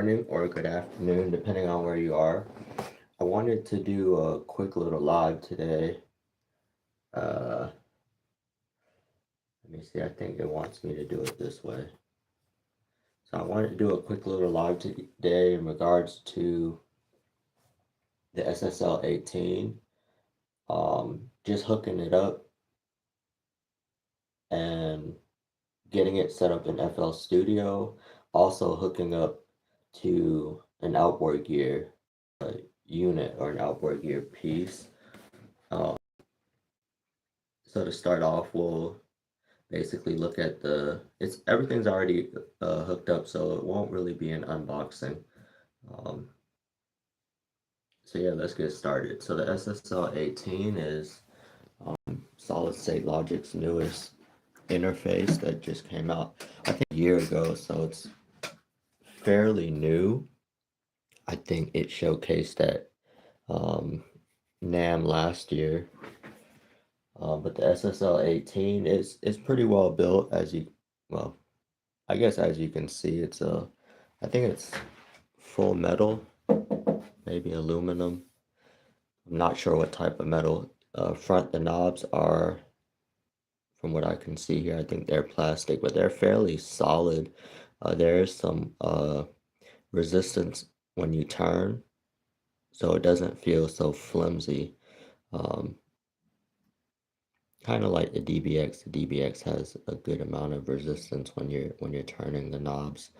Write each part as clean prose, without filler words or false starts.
morning or good afternoon, depending on where you are. I wanted to do a quick little live today. Let me see, I think it wants me to do it this way. So I wanted to do a quick little live today in regards to the SSL 18. Just hooking it up and getting it set up in FL Studio. Also hooking up to an outboard gear unit or an outboard gear piece. Um, so to start off, we'll basically look at everything's already hooked up, so it won't really be an unboxing. Um, so yeah, let's get started. So the SSL 18 is solid state logic's newest interface that just came out, I think, a year ago, so it's fairly new. I think it showcased at NAM last year. But the SSL 18 is pretty well built, well, I guess as you can see, I think it's full metal, maybe aluminum. I'm not sure what type of metal. The knobs are, from what I can see here, I think they're plastic, but they're fairly solid. There is some resistance when you turn, so it doesn't feel so flimsy. Um, Kind of like the DBX. The DBX has a good amount of resistance when you're turning the knobs.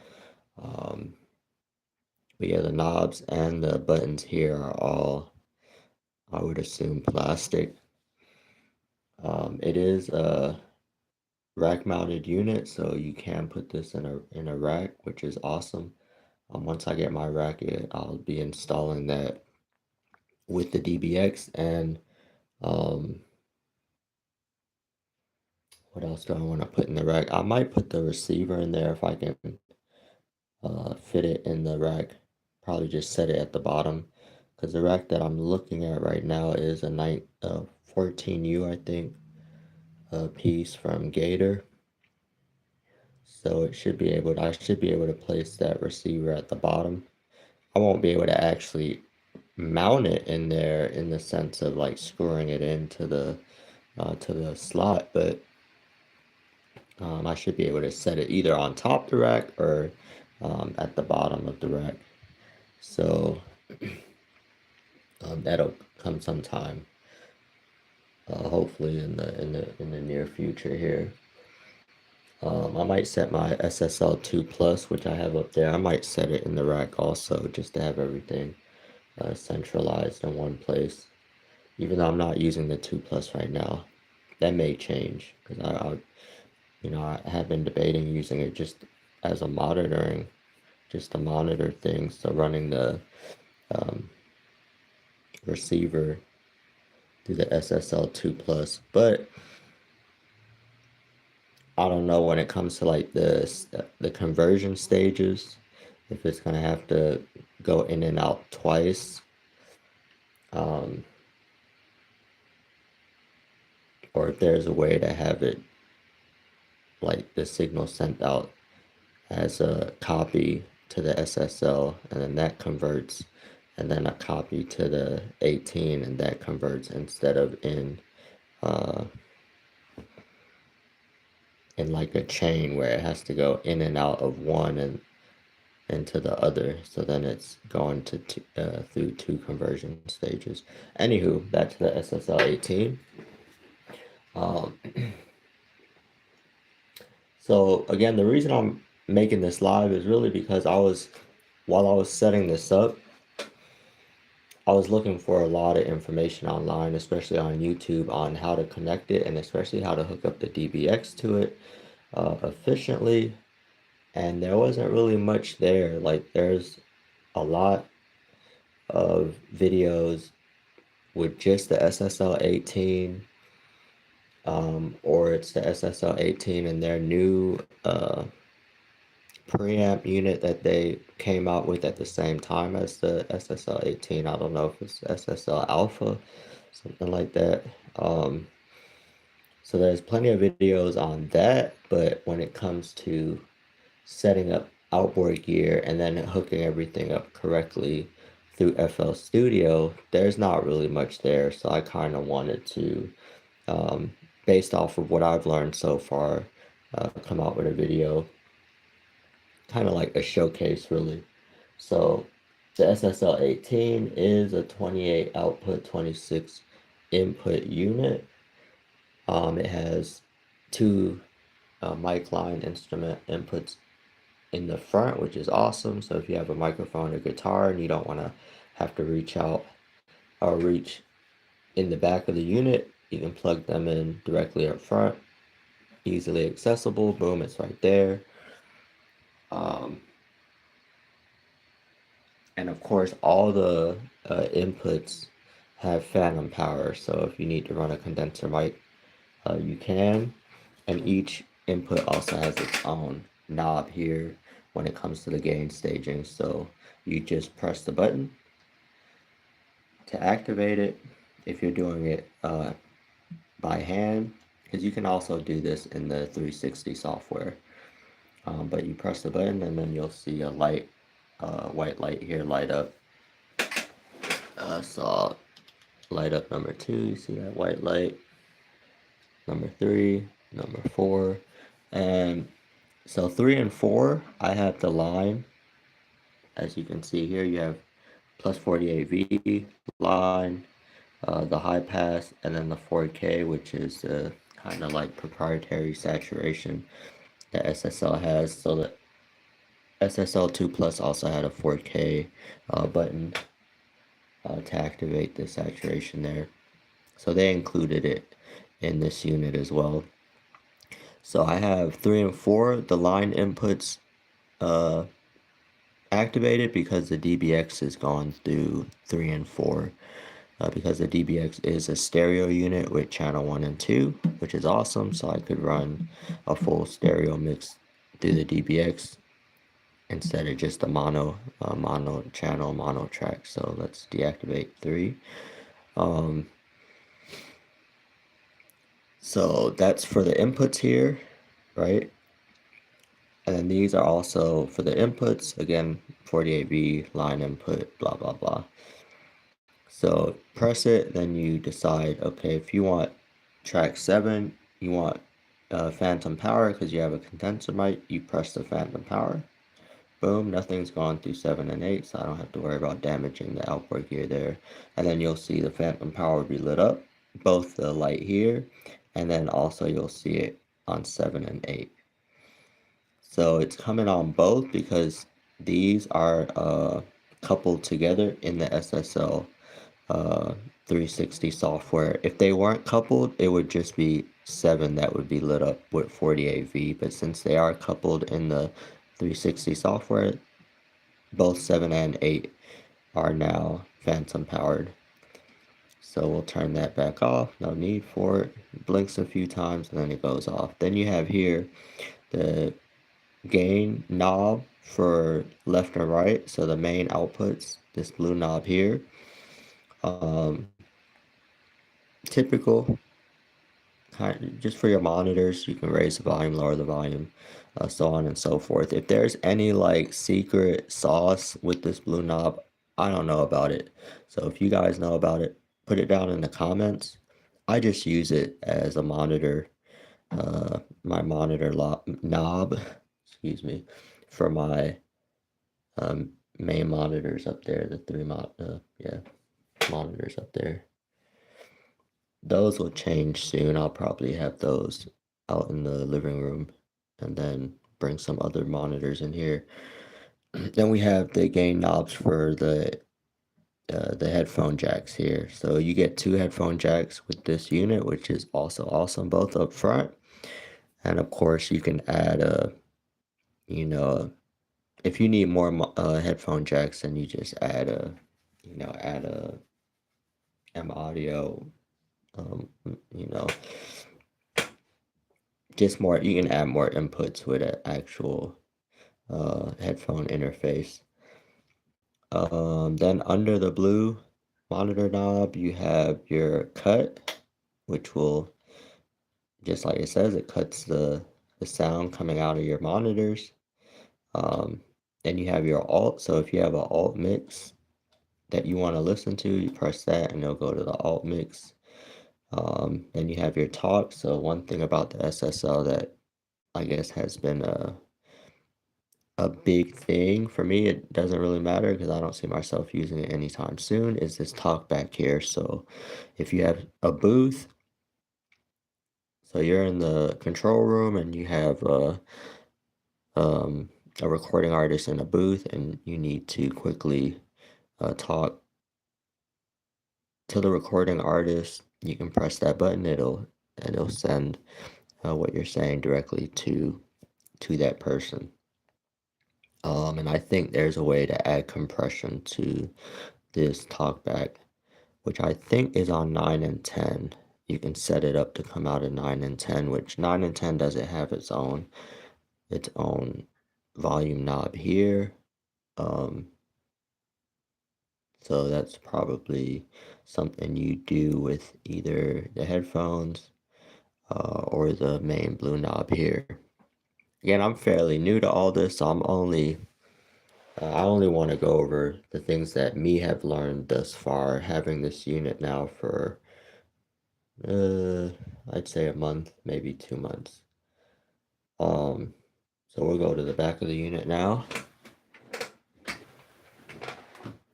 Um, but yeah, the knobs and the buttons here are all, I would assume, plastic. It is a rack-mounted unit, so you can put this in a rack, which is awesome. Once I get my rack, I'll be installing that with the DBX and what else do I want to put in the rack? I might put the receiver in there if I can fit it in the rack. Probably just set it at the bottom because the rack that I'm looking at right now is a 14U, I think, piece from Gator. So I should be able to place that receiver at the bottom. I won't be able to actually mount it in there in the sense of like screwing it into the to the slot, but I should be able to set it either on top of the rack or at the bottom of the rack. So that'll come sometime, hopefully in the near future here. I might set my SSL 2 Plus, which I have up there. I might set it in the rack also, just to have everything centralized in one place. Even though I'm not using the 2 Plus right now, that may change because I have been debating using it just as just to monitor things. So running the receiver through the SSL 2 Plus, but I don't know when it comes to like the conversion stages, if it's gonna have to go in and out twice, um, or if there's a way to have it like the signal sent out as a copy to the SSL, and then that converts, and then a copy to the 18, and that converts instead of uh, in like a chain where it has to go in and out of one and into the other. So then it's going to through two conversion stages. Anywho, back to the SSL 18. So again, the reason I'm making this live is really because while I was setting this up, I was looking for a lot of information online, especially on YouTube, on how to connect it and especially how to hook up the DBX to it efficiently. And there wasn't really much there. Like there's a lot of videos with just the SSL 18, or it's the SSL 18 and their new preamp unit that they came out with at the same time as the SSL 18. I don't know if it's SSL Alpha, something like that. So there's plenty of videos on that, but when it comes to setting up outboard gear and then hooking everything up correctly through FL Studio, there's not really much there. So I kind of wanted to, based off of what I've learned so far, come out with a video, kind of like a showcase, really. So the SSL 18 is a 28 output, 26 input unit. It has two mic line instrument inputs in the front, which is awesome. So if you have a microphone or guitar and you don't want to have to reach out or reach in the back of the unit, you can plug them in directly up front, easily accessible. Boom, it's right there. And of course, all the inputs have phantom power. So if you need to run a condenser mic, you can. And each input also has its own knob here when it comes to the gain staging. So you just press the button to activate it if you're doing it by hand, because you can also do this in the 360 software. But you press the button and then you'll see a light, white light here light up. So light up number 2, you see that white light, number 3, number 4, and so 3 and 4, I have the line, as you can see here, you have plus 48V line, the high pass, and then the 4K, which is kind of like proprietary saturation that SSL has. So the SSL 2 Plus also had a 4K button to activate the saturation there. So they included it in this unit as well. So I have 3 and 4, the line inputs activated because the DBX is gone through 3 and 4. Because the DBX is a stereo unit with channel 1 and 2, which is awesome. So I could run a full stereo mix through the DBX instead of just a mono channel, mono track. So let's deactivate 3. So that's for the inputs here, right? And then these are also for the inputs, again, 48V, line input, blah, blah, blah. So press it, then you decide, okay, if you want track 7, you want phantom power because you have a condenser mic, you press the phantom power. Boom, nothing's gone through 7 and 8, so I don't have to worry about damaging the outboard gear there. And then you'll see the phantom power be lit up, both the light here, and then also you'll see it on 7 and 8. So it's coming on both because these are coupled together in the SSL 360 software. If they weren't coupled, it would just be 7 that would be lit up with 48V. But since they are coupled in the 360 software, both 7 and 8 are now phantom powered. So we'll turn that back off. No need for it. It blinks a few times and then it goes off. Then you have here the gain knob for left and right. So the main outputs, this blue knob here. Typical, kind of just for your monitors, you can raise the volume, lower the volume, so on and so forth. If there's any like secret sauce with this blue knob, I don't know about it. So if you guys know about it, put it down in the comments. I just use it as a monitor, my monitor knob, excuse me, for my main monitors up there, the 3 monitors up there. Those will change soon. I'll probably have those out in the living room and then bring some other monitors in here. Then we have the gain knobs for the headphone jacks here. So you get 2 headphone jacks with this unit, which is also awesome, both up front. And of course you can add if you need more headphone jacks, then you just add a M audio, just more, you can add more inputs with an actual headphone interface. Then under the blue monitor knob, you have your cut, which will, just like it says, it cuts the sound coming out of your monitors. Then you have your alt. So if you have an alt mix that you want to listen to, you press that and it'll go to the alt mix. Then you have your talk. So one thing about the SSL that I guess has been a big thing for me, it doesn't really matter because I don't see myself using it anytime soon, is this talk back here. So if you have a booth, so you're in the control room and you have um, a recording artist in a booth and you need to quickly talk to the recording artist, you can press that button, it'll send what you're saying directly to that person. And I think there's a way to add compression to this talkback, which I think is on 9 and 10. You can set it up to come out at 9 and 10, which 9 and 10 doesn't have its own volume knob here. So that's probably something you do with either the headphones or the main blue knob here. Again, I'm fairly new to all this, so I only want to go over the things that me have learned thus far, having this unit now for, I'd say a month, maybe 2 months. So we'll go to the back of the unit now.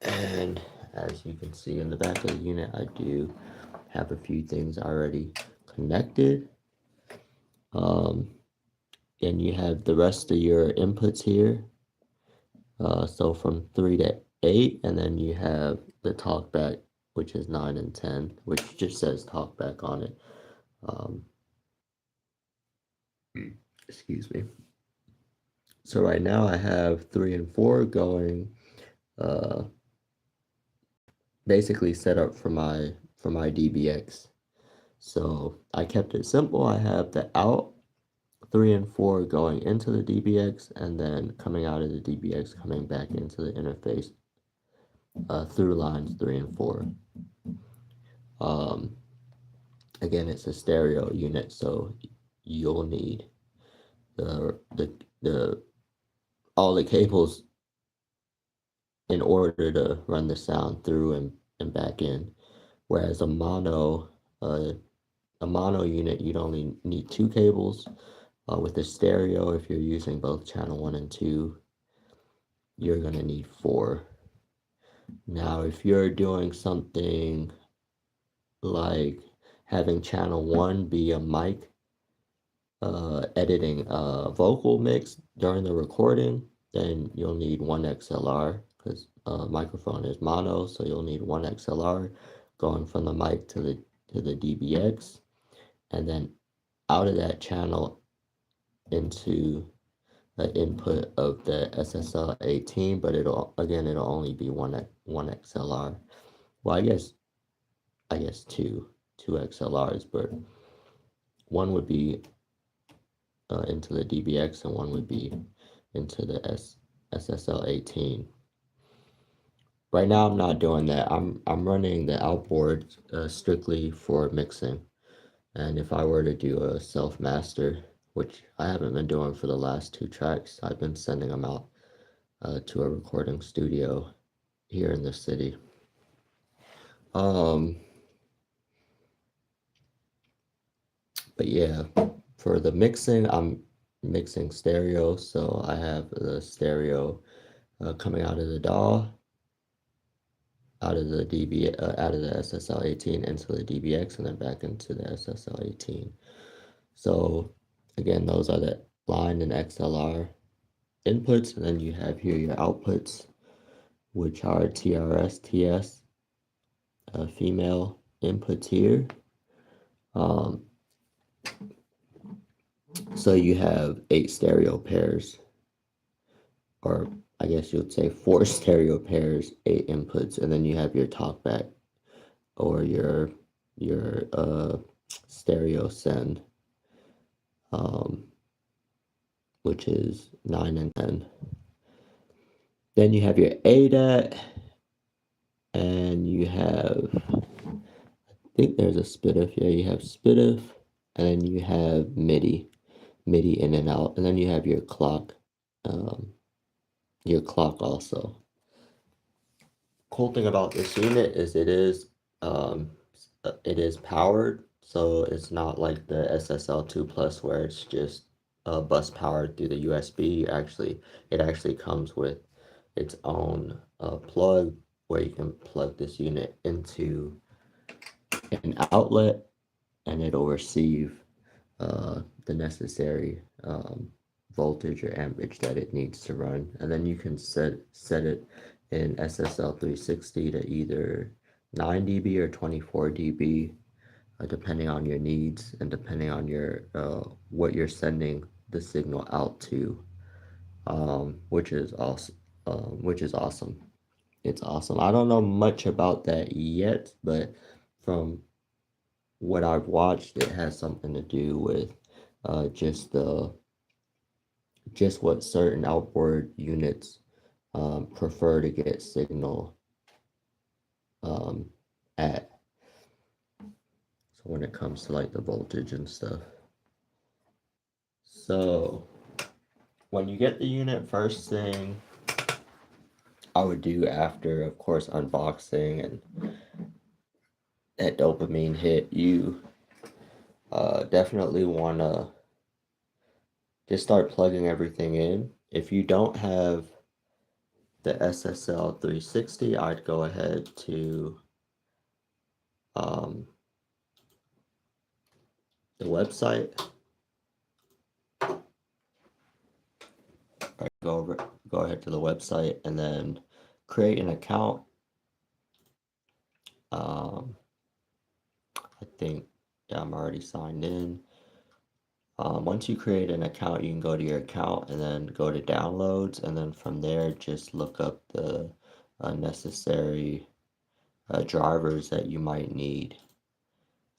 And as you can see in the back of the unit, I do have a few things already connected. And you have the rest of your inputs here. So from 3 to 8, and then you have the talkback, which is 9 and 10, which just says talkback on it. Excuse me. So right now I have 3 and 4 going, basically set up for my DBX. So I kept it simple. I have the out 3 and 4 going into the DBX, and then coming out of the DBX, coming back into the interface through lines 3 and 4. Again, it's a stereo unit, so you'll need the all the cables in order to run the sound through and back in. Whereas a mono unit, you'd only need 2 cables. With a stereo, if you're using both channel 1 and 2, you're gonna need 4. Now, if you're doing something like having channel 1 be a mic, editing a vocal mix during the recording, then you'll need 1 XLR because microphone is mono, so you'll need 1 XLR going from the mic to the DBX, and then out of that channel into the input of the SSL 18, but it'll only be one XLR. Well, I guess two XLRs, but one would be into the DBX and one would be into the SSL 18. Right now, I'm not doing that. I'm running the outboard strictly for mixing, and if I were to do a self master, which I haven't been doing for the last 2 tracks, I've been sending them out to a recording studio here in the city. But yeah, for the mixing, I'm mixing stereo, so I have the stereo coming out of the DAW, out of the out of the SSL 18 into the DBX, and then back into the SSL 18. So again, those are the line and XLR inputs, and then you have here your outputs, which are TRS, TS, female inputs here. So you have 8 stereo pairs, or I guess you'd say 4 stereo pairs, 8 inputs, and then you have your talkback or your stereo send, which is 9 and 10. Then you have your ADAT, and you have, I think there's a SPDIF. Yeah, you have SPDIF, and then you have MIDI in and out, and then you have your clock, your clock also. Cool thing about this unit is um, it is powered, so it's not like the SSL 2 Plus where it's just bus powered through the USB. It actually comes with its own plug where you can plug this unit into an outlet and it'll receive the necessary voltage or amperage that it needs to run. And then you can set it in SSL 360 to either 9 dB or 24 dB, depending on your needs and depending on your what you're sending the signal out to, which is awesome. Which is awesome. It's awesome. I don't know much about that yet, but from what I've watched, it has something to do with just what certain outboard units prefer to get signal um, at. So when it comes to like the voltage and stuff. So when you get the unit, first thing I would do after, of course, unboxing and that dopamine hit, you definitely want to just start plugging everything in. If you don't have the SSL 360, I'd go ahead to the website. Right, go ahead to the website and then create an account. I think, yeah, I'm already signed in. Once you create an account, you can go to your account and then go to downloads, and then from there, just look up the necessary drivers that you might need.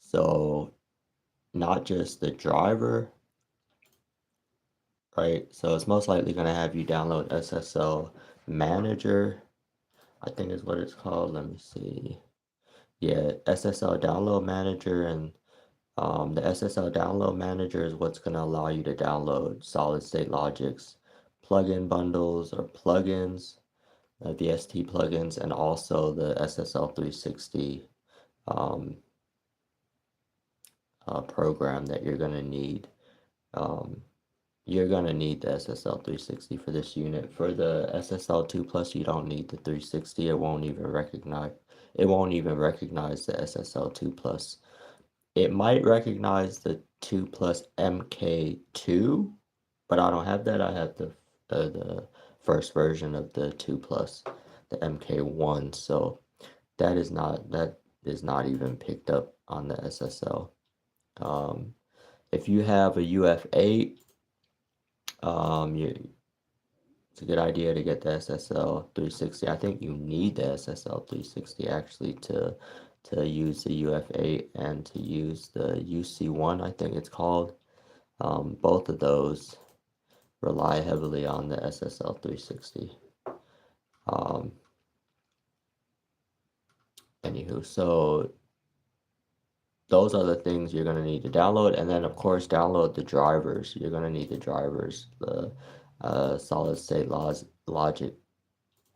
So not just the driver, right? So it's most likely going to have you download SSL Manager, I think is what it's called. Let me see. Yeah, SSL Download Manager, and the SSL Download Manager is what's going to allow you to download solid state logics, plugin bundles or plugins, VST plugins, and also the SSL 360 um, program that you're going to need. You're going to need the SSL 360 for this unit. For the SSL 2 Plus, you don't need the 360. It won't even recognize the SSL 2 Plus. It might recognize the 2 Plus MK2, but I don't have that. I have the first version of the 2 Plus, the MK1. So that is not even picked up on the SSL. If you have a UF8, it's a good idea to get the SSL 360. I think you need the SSL 360 actually to use the UF8 and to use the UC1, I think it's called. Both of those rely heavily on the SSL 360. Anywho, so those are the things you're going to need to download, and then of course download the drivers. You're going to need the drivers, the solid state logic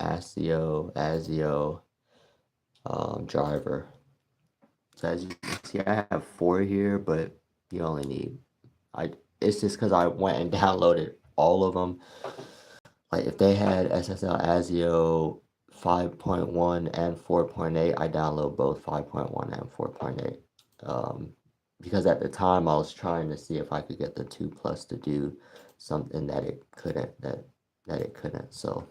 ASIO driver. So as you can see, I have 4 here, but you only need it's just because I went and downloaded all of them. Like if they had SSL ASIO 5.1 and 4.8, I download both 5.1 and 4.8. Because at the time I was trying to see if I could get the 2 Plus to do something that it couldn't, So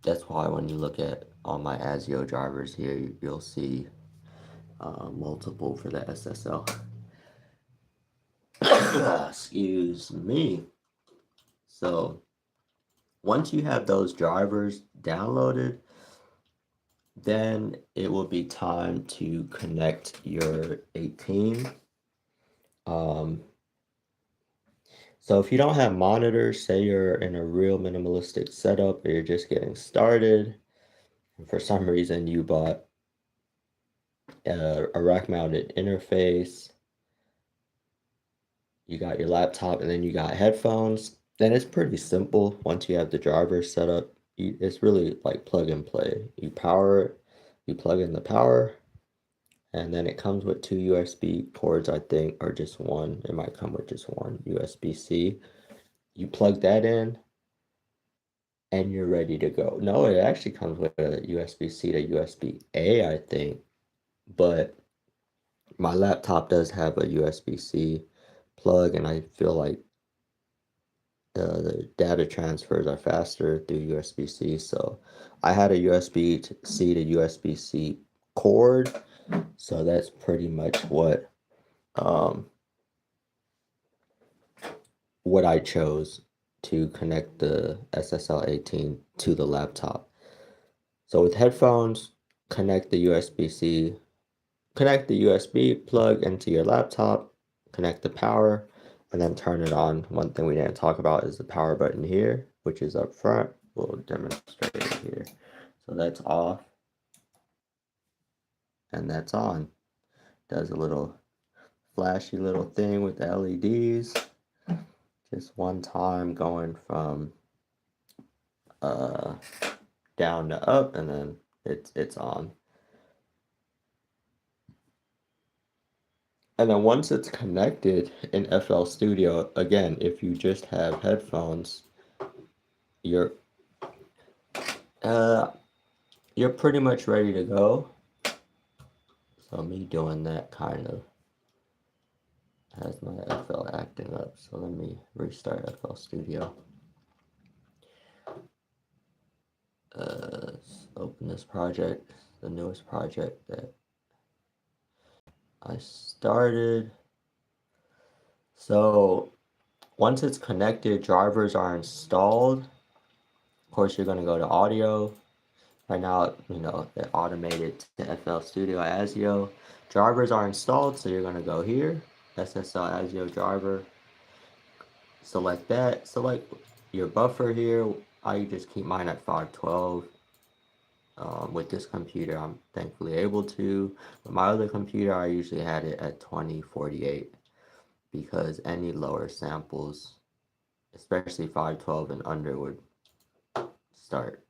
that's why when you look at all my ASIO drivers here, you'll see multiple for the SSL. Excuse me. So once you have those drivers downloaded, then it will be time to connect your 18. So if you don't have monitors, say you're in a real minimalistic setup or you're just getting started, and for some reason you bought a rack-mounted interface, you got your laptop, and then you got headphones, Then it's pretty simple once you have the driver set up. It's really like plug and play. You power it, you plug in the power, and then it comes with two USB ports, I think, or just one. It might come with just one USB-C. You plug that in, and you're ready to go. No, it actually comes with a USB-C to USB-A, I think, but my laptop does have a USB-C plug, and I feel like the data transfers are faster through USB-C. So I had a USB-C to USB-C cord, so that's pretty much um, what I chose to connect the SSL 18 to the laptop. So with headphones, connect the USB-C, connect the USB plug into your laptop, connect the power, and then turn it on. One thing we didn't talk about is the power button here, which is up front. We'll demonstrate it here. So that's off, and that's on. Does a little flashy little thing with the LEDs. Just one time going from uh, down to up, and then it's on. And then once it's connected in FL Studio, again, if you just have headphones, you're uh you're pretty much ready to go. So me doing that kind of has my FL acting up. So let me restart FL Studio. Let's open this project, the newest project that I started. So once it's connected, drivers are installed. Of course, you're going to go to audio. Right now, it automated to FL Studio ASIO. Drivers are installed, so you're going to go here, SSL ASIO driver. Select that. Select your buffer here. I just keep mine at 512. With this computer, I'm thankfully able to. With my other computer, I usually had it at 2048 because any lower samples, especially 512 and under, would start.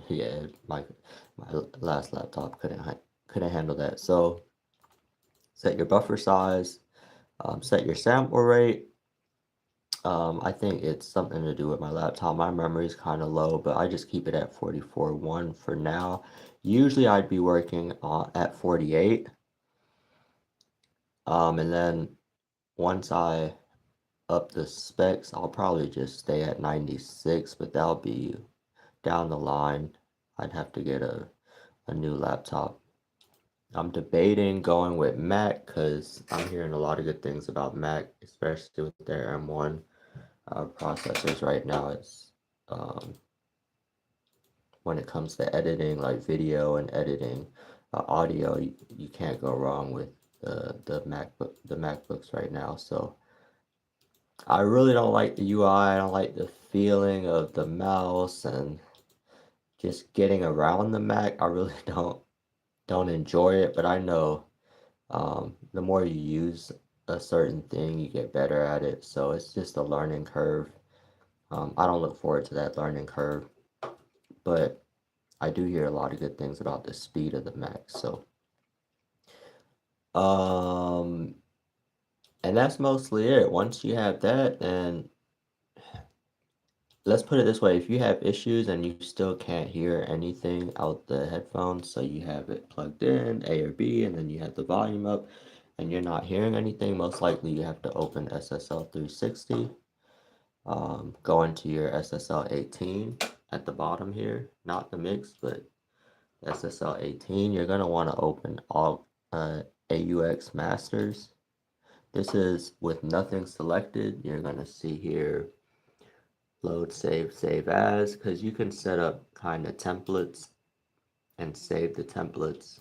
Yeah, my last laptop couldn't handle that. So set your buffer size, set your sample rate. I think it's something to do with my laptop. My memory is kind of low, but I just keep it at 44.1 for now. Usually I'd be working at 48. And then once I up the specs, I'll probably just stay at 96, but that'll be down the line. I'd have to get a new laptop. I'm debating going with Mac because I'm hearing a lot of good things about Mac, especially with their M1 processors right now. It's when it comes to editing, like video and editing audio, you can't go wrong with the MacBooks right now. So I really don't like the UI. I don't like the feeling of the mouse and just getting around the Mac. I really don't enjoy it, but I know the more you use a certain thing, you get better at it. So it's just a learning curve. I don't look forward to that learning curve, but I do hear a lot of good things about the speed of the Mac. So, and that's mostly it. Once you have that, and let's put it this way, if you have issues and you still can't hear anything out the headphones, so you have it plugged in, A or B, and then you have the volume up, and you're not hearing anything, most likely you have to open SSL 360, go into your SSL 18 at the bottom here, not the mix, but SSL 18. You're going to want to open all AUX masters. This is with nothing selected. You're going to see here load, save as, because you can set up kind of templates and save the templates,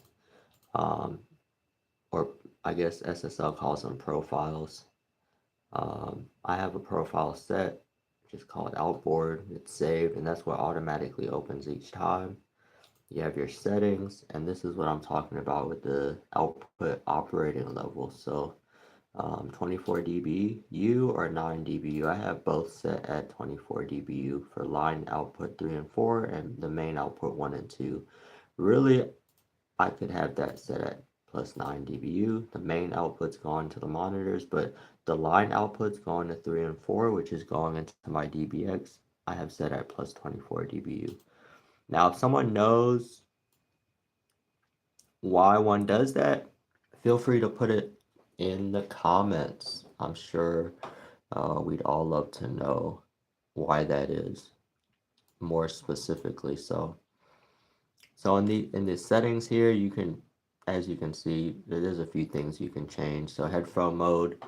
or I guess SSL calls them profiles. I have a profile set, which is called outboard. It's saved, and that's what automatically opens each time. You have your settings, and this is what I'm talking about with the output operating level. So 24 dBu or 9 dBu. I have both set at 24 dBu for line output 3 and 4 and the main output 1 and 2. Really, I could have that set at plus 9 dBu. The main output's going to the monitors, but the line output's going to 3 and 4, which is going into my DBX. I have set at plus 24 dBu. Now, if someone knows why one does that, feel free to put it in the comments. I'm sure we'd all love to know why that is more specifically. So in the settings here, you can, as you can see, there's a few things you can change. So headphone mode,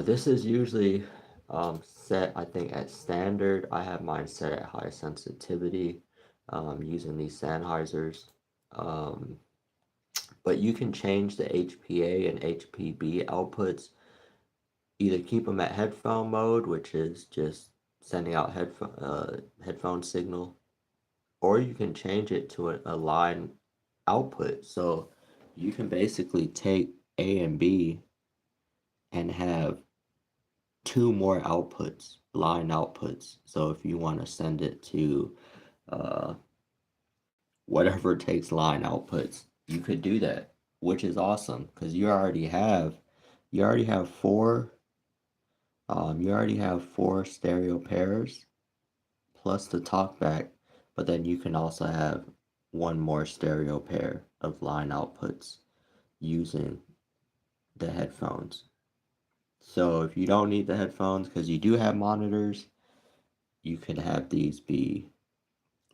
this is usually set, I think, at standard. I have mine set at high sensitivity using these Sennheisers. But you can change the HPA and HPB outputs. Either keep them at headphone mode, which is just sending out headphone signal, or you can change it to a line output. So you can basically take A and B and have two more outputs, line outputs. So if you want to send it to uh, whatever takes line outputs, you could do that, which is awesome because you already have four stereo pairs plus the talkback, but then you can also have one more stereo pair of line outputs using the headphones. So if you don't need the headphones because you do have monitors, you can have these be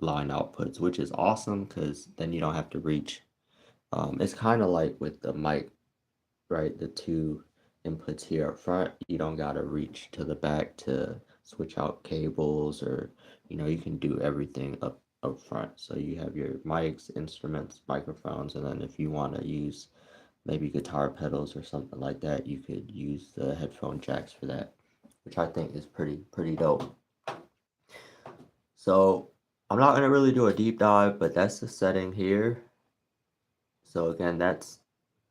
line outputs, which is awesome because then you don't have to reach. It's kind of like with the mic, right? The two inputs here up front, you don't gotta reach to the back to switch out cables, or you can do everything up front. So you have your mics, instruments, microphones, and then if you want to use maybe guitar pedals or something like that, you could use the headphone jacks for that, which I think is pretty dope. So I'm not gonna really do a deep dive, but that's the setting here. So again, that's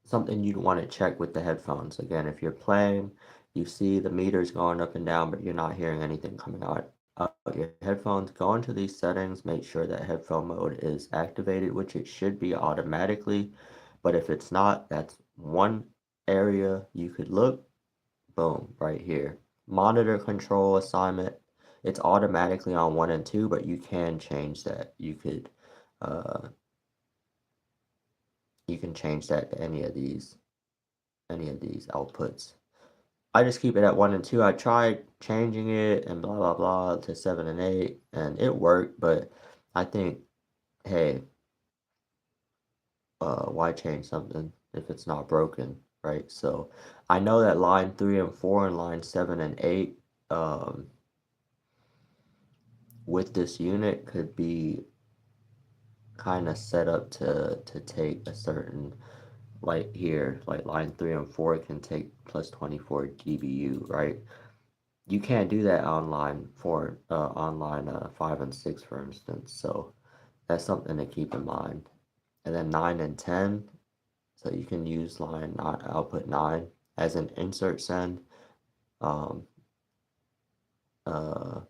something you'd want to check with the headphones. Again, if you're playing, you see the meters going up and down, but you're not hearing anything coming out your headphones, go into these settings, make sure that headphone mode is activated, which it should be automatically. But if it's not, that's one area you could look. Boom, right here. Monitor control assignment. It's automatically on 1 and 2, but you can change that. Uh, you can change that to any of these outputs. I just keep it at 1 and 2. I tried changing it and blah blah blah to 7 and 8, and it worked, but I think, hey, why change something if it's not broken, right? So I know that line 3 and 4 and line 7 and 8 with this unit could be kind of set up to take a certain, like here, like line 3 and 4 can take plus 24 dBu, right? You can't do that on line 5 and 6, for instance. So that's something to keep in mind. And then 9 and 10, so you can use line output 9 as an insert send. Um, uh,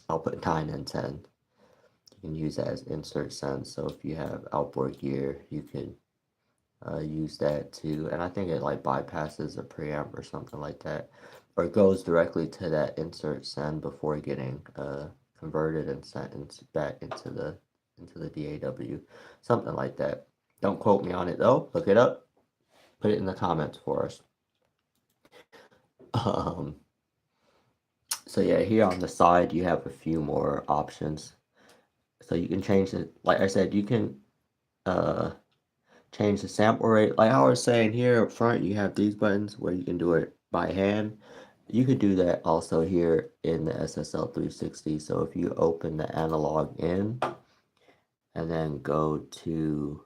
Output 9 and 10, you can use that as insert send. So if you have outboard gear, you can use that too. And I think it like bypasses a preamp or something like that, or it goes directly to that insert send before getting converted and sent back into the DAW, something like that. Don't quote me on it though. Look it up. Put it in the comments for us. Um, so yeah, here on the side you have a few more options. So you can change it. Like I said, you can change the sample rate. Like I was saying, here up front, you have these buttons where you can do it by hand. You could do that also here in the SSL 360. So if you open the analog in and then go to,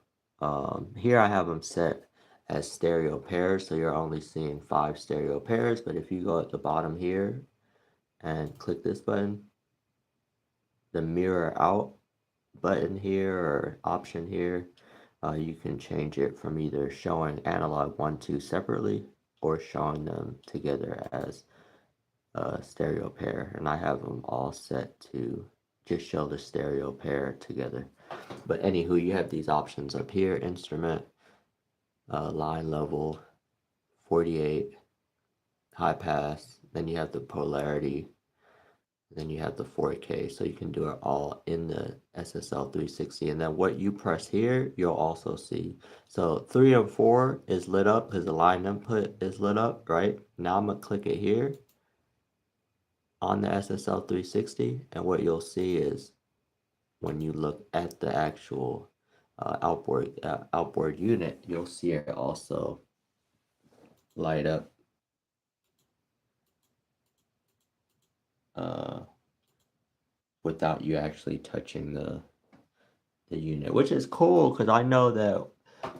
here I have them set as stereo pairs. So you're only seeing 5 stereo pairs. But if you go at the bottom here and click this button, the mirror out button here or option here, You can change it from either showing analog 1, 2 separately or showing them together as a stereo pair. And I have them all set to just show the stereo pair together. But anywho, you have these options up here: instrument, line level, 48, high pass, then you have the polarity, then you have the 4K, so you can do it all in the SSL 360. And then what you press here, you'll also see. So 3 and 4 is lit up because the line input is lit up, right? Now I'm going to click it here on the SSL 360, and what you'll see is when you look at the actual outboard unit, you'll see it also light up without you actually touching the unit, which is cool because I know that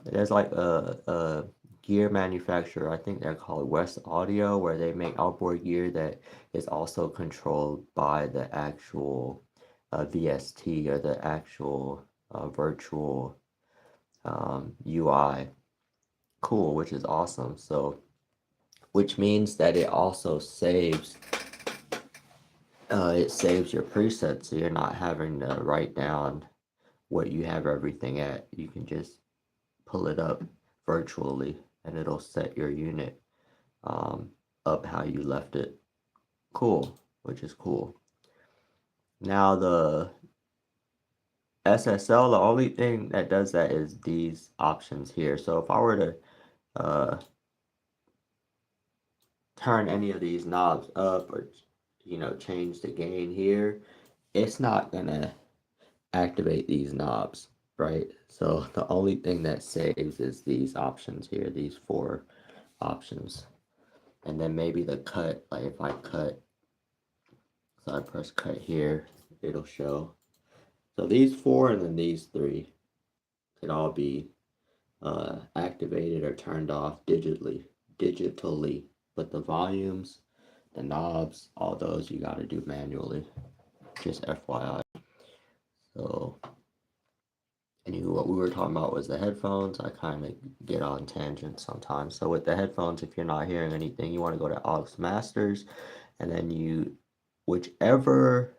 there's like a gear manufacturer, I think they're called West Audio, where they make outboard gear that is also controlled by the actual VST, or the actual virtual UI. Cool, which is awesome. So, which means that it also saves your presets, so you're not having to write down what you have everything at. You can just pull it up virtually and it'll set your unit up how you left it. Cool, which is cool. Now the SSL, the only thing that does that is these options here. So if I were to turn any of these knobs up, or change the gain here, it's not gonna activate these knobs, right? So the only thing that saves is these options here, these 4 options. And then maybe the cut, like if I cut, so I press cut here, it'll show. So these 4 and then these 3 could all be activated or turned off digitally. But the volumes, the knobs, all those you got to do manually. Just FYI. So, anyway, what we were talking about was the headphones. I kind of get on tangents sometimes. So with the headphones, if you're not hearing anything, you want to go to aux masters, and then whichever,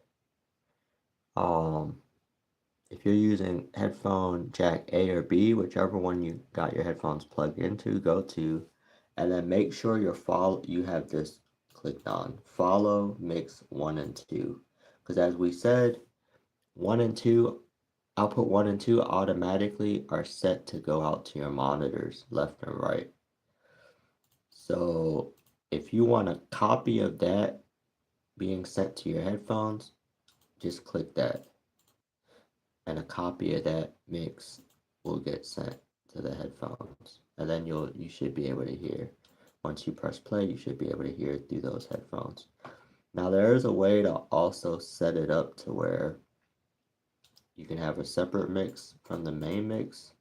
if you're using headphone jack A or B, whichever one you got your headphones plugged into, go to, and then make sure you have this clicked on. Follow mix 1 and 2. Because as we said, 1 and 2, output 1 and 2 automatically are set to go out to your monitors, left and right. So if you want a copy of that being sent to your headphones, just click that. And a copy of that mix will get sent to the headphones. And then you should be able to hear. Once you press play, you should be able to hear through those headphones. Now there is a way to also set it up to where you can have a separate mix from the main mix.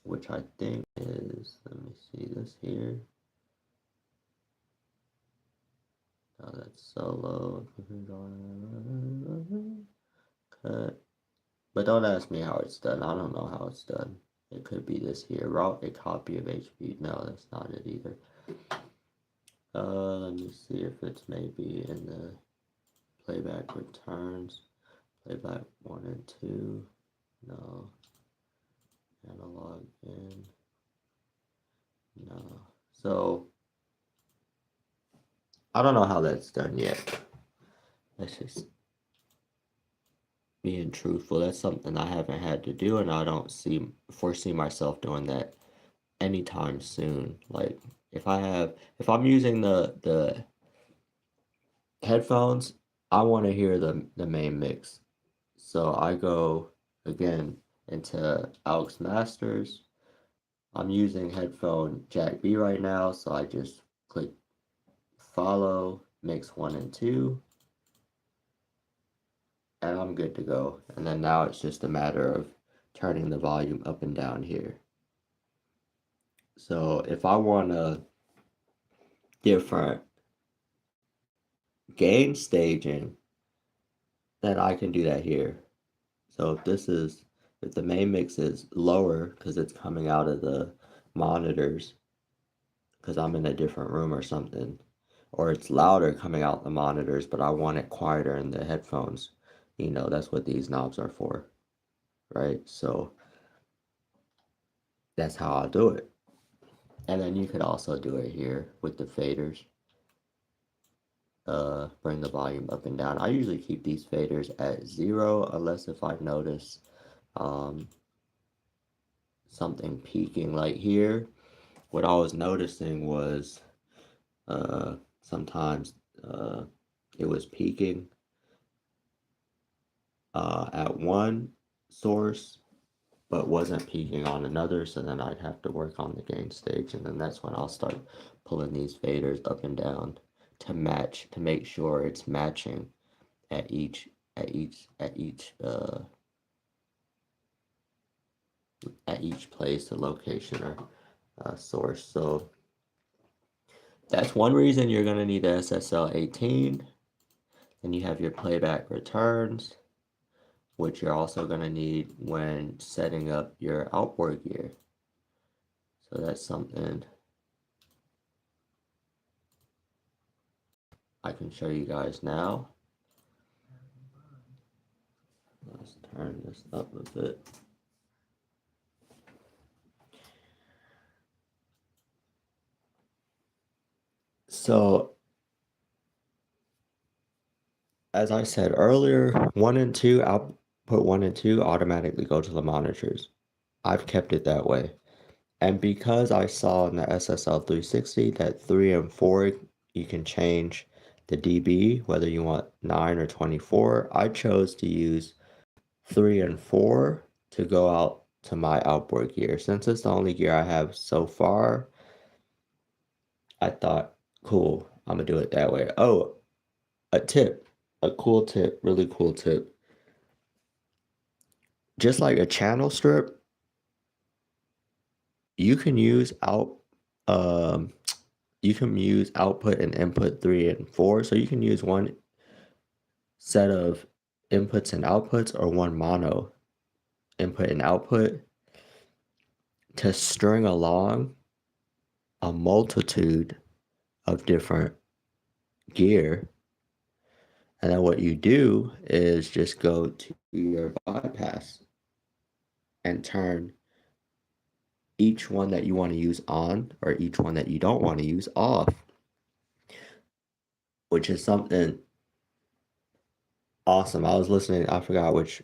Which I think is, let me see this here. Oh, that's solo. Cut. But don't ask me how it's done. I don't know how it's done. It could be this here. Route a copy of HP. No, that's not it either. Let me see if it's maybe in the playback returns. Playback 1 and 2. No. Analog in. No. So I don't know how that's done yet. That's just being truthful. That's something I haven't had to do, and I don't foresee myself doing that anytime soon. Like if I'm using the headphones, I want to hear the main mix. So I go again into aux masters. I'm using headphone jack B right now, so I just click follow mix 1 and 2, and I'm good to go. And then now it's just a matter of turning the volume up and down here. So if I want a different gain staging, then I can do that here. So if the main mix is lower because it's coming out of the monitors because I'm in a different room or something, or it's louder coming out the monitors, but I want it quieter in the headphones, that's what these knobs are for, right? So that's how I'll do it. And then you could also do it here with the faders. Bring the volume up and down. I usually keep these faders at 0 unless if I notice something peaking. Like here, what I was noticing was sometimes it was peaking at one source but wasn't peaking on another, so then I'd have to work on the gain stage, and then that's when I'll start pulling these faders up and down to match, to make sure it's matching at each place, the location or source. So that's one reason you're going to need the SSL 18. Then you have your playback returns, which you're also going to need when setting up your outboard gear. So that's something I can show you guys now. Let's turn this up a bit. So, as I said earlier, 1 and 2, output 1 and 2 automatically go to the monitors. I've kept it that way. And because I saw in the SSL 360 that 3 and 4, you can change the dB, whether you want 9 or 24, I chose to use 3 and 4 to go out to my outboard gear. Since it's the only gear I have so far, I thought, cool, I'm gonna do it that way. Oh, a cool tip, really cool tip. Just like a channel strip, you can use output and input 3 and 4. So you can use one set of inputs and outputs or one mono input and output to string along a multitude of different gear. And then what you do is just go to your bypass and turn each one that you want to use on or each one that you don't want to use off, which is something awesome. I was listening, I forgot which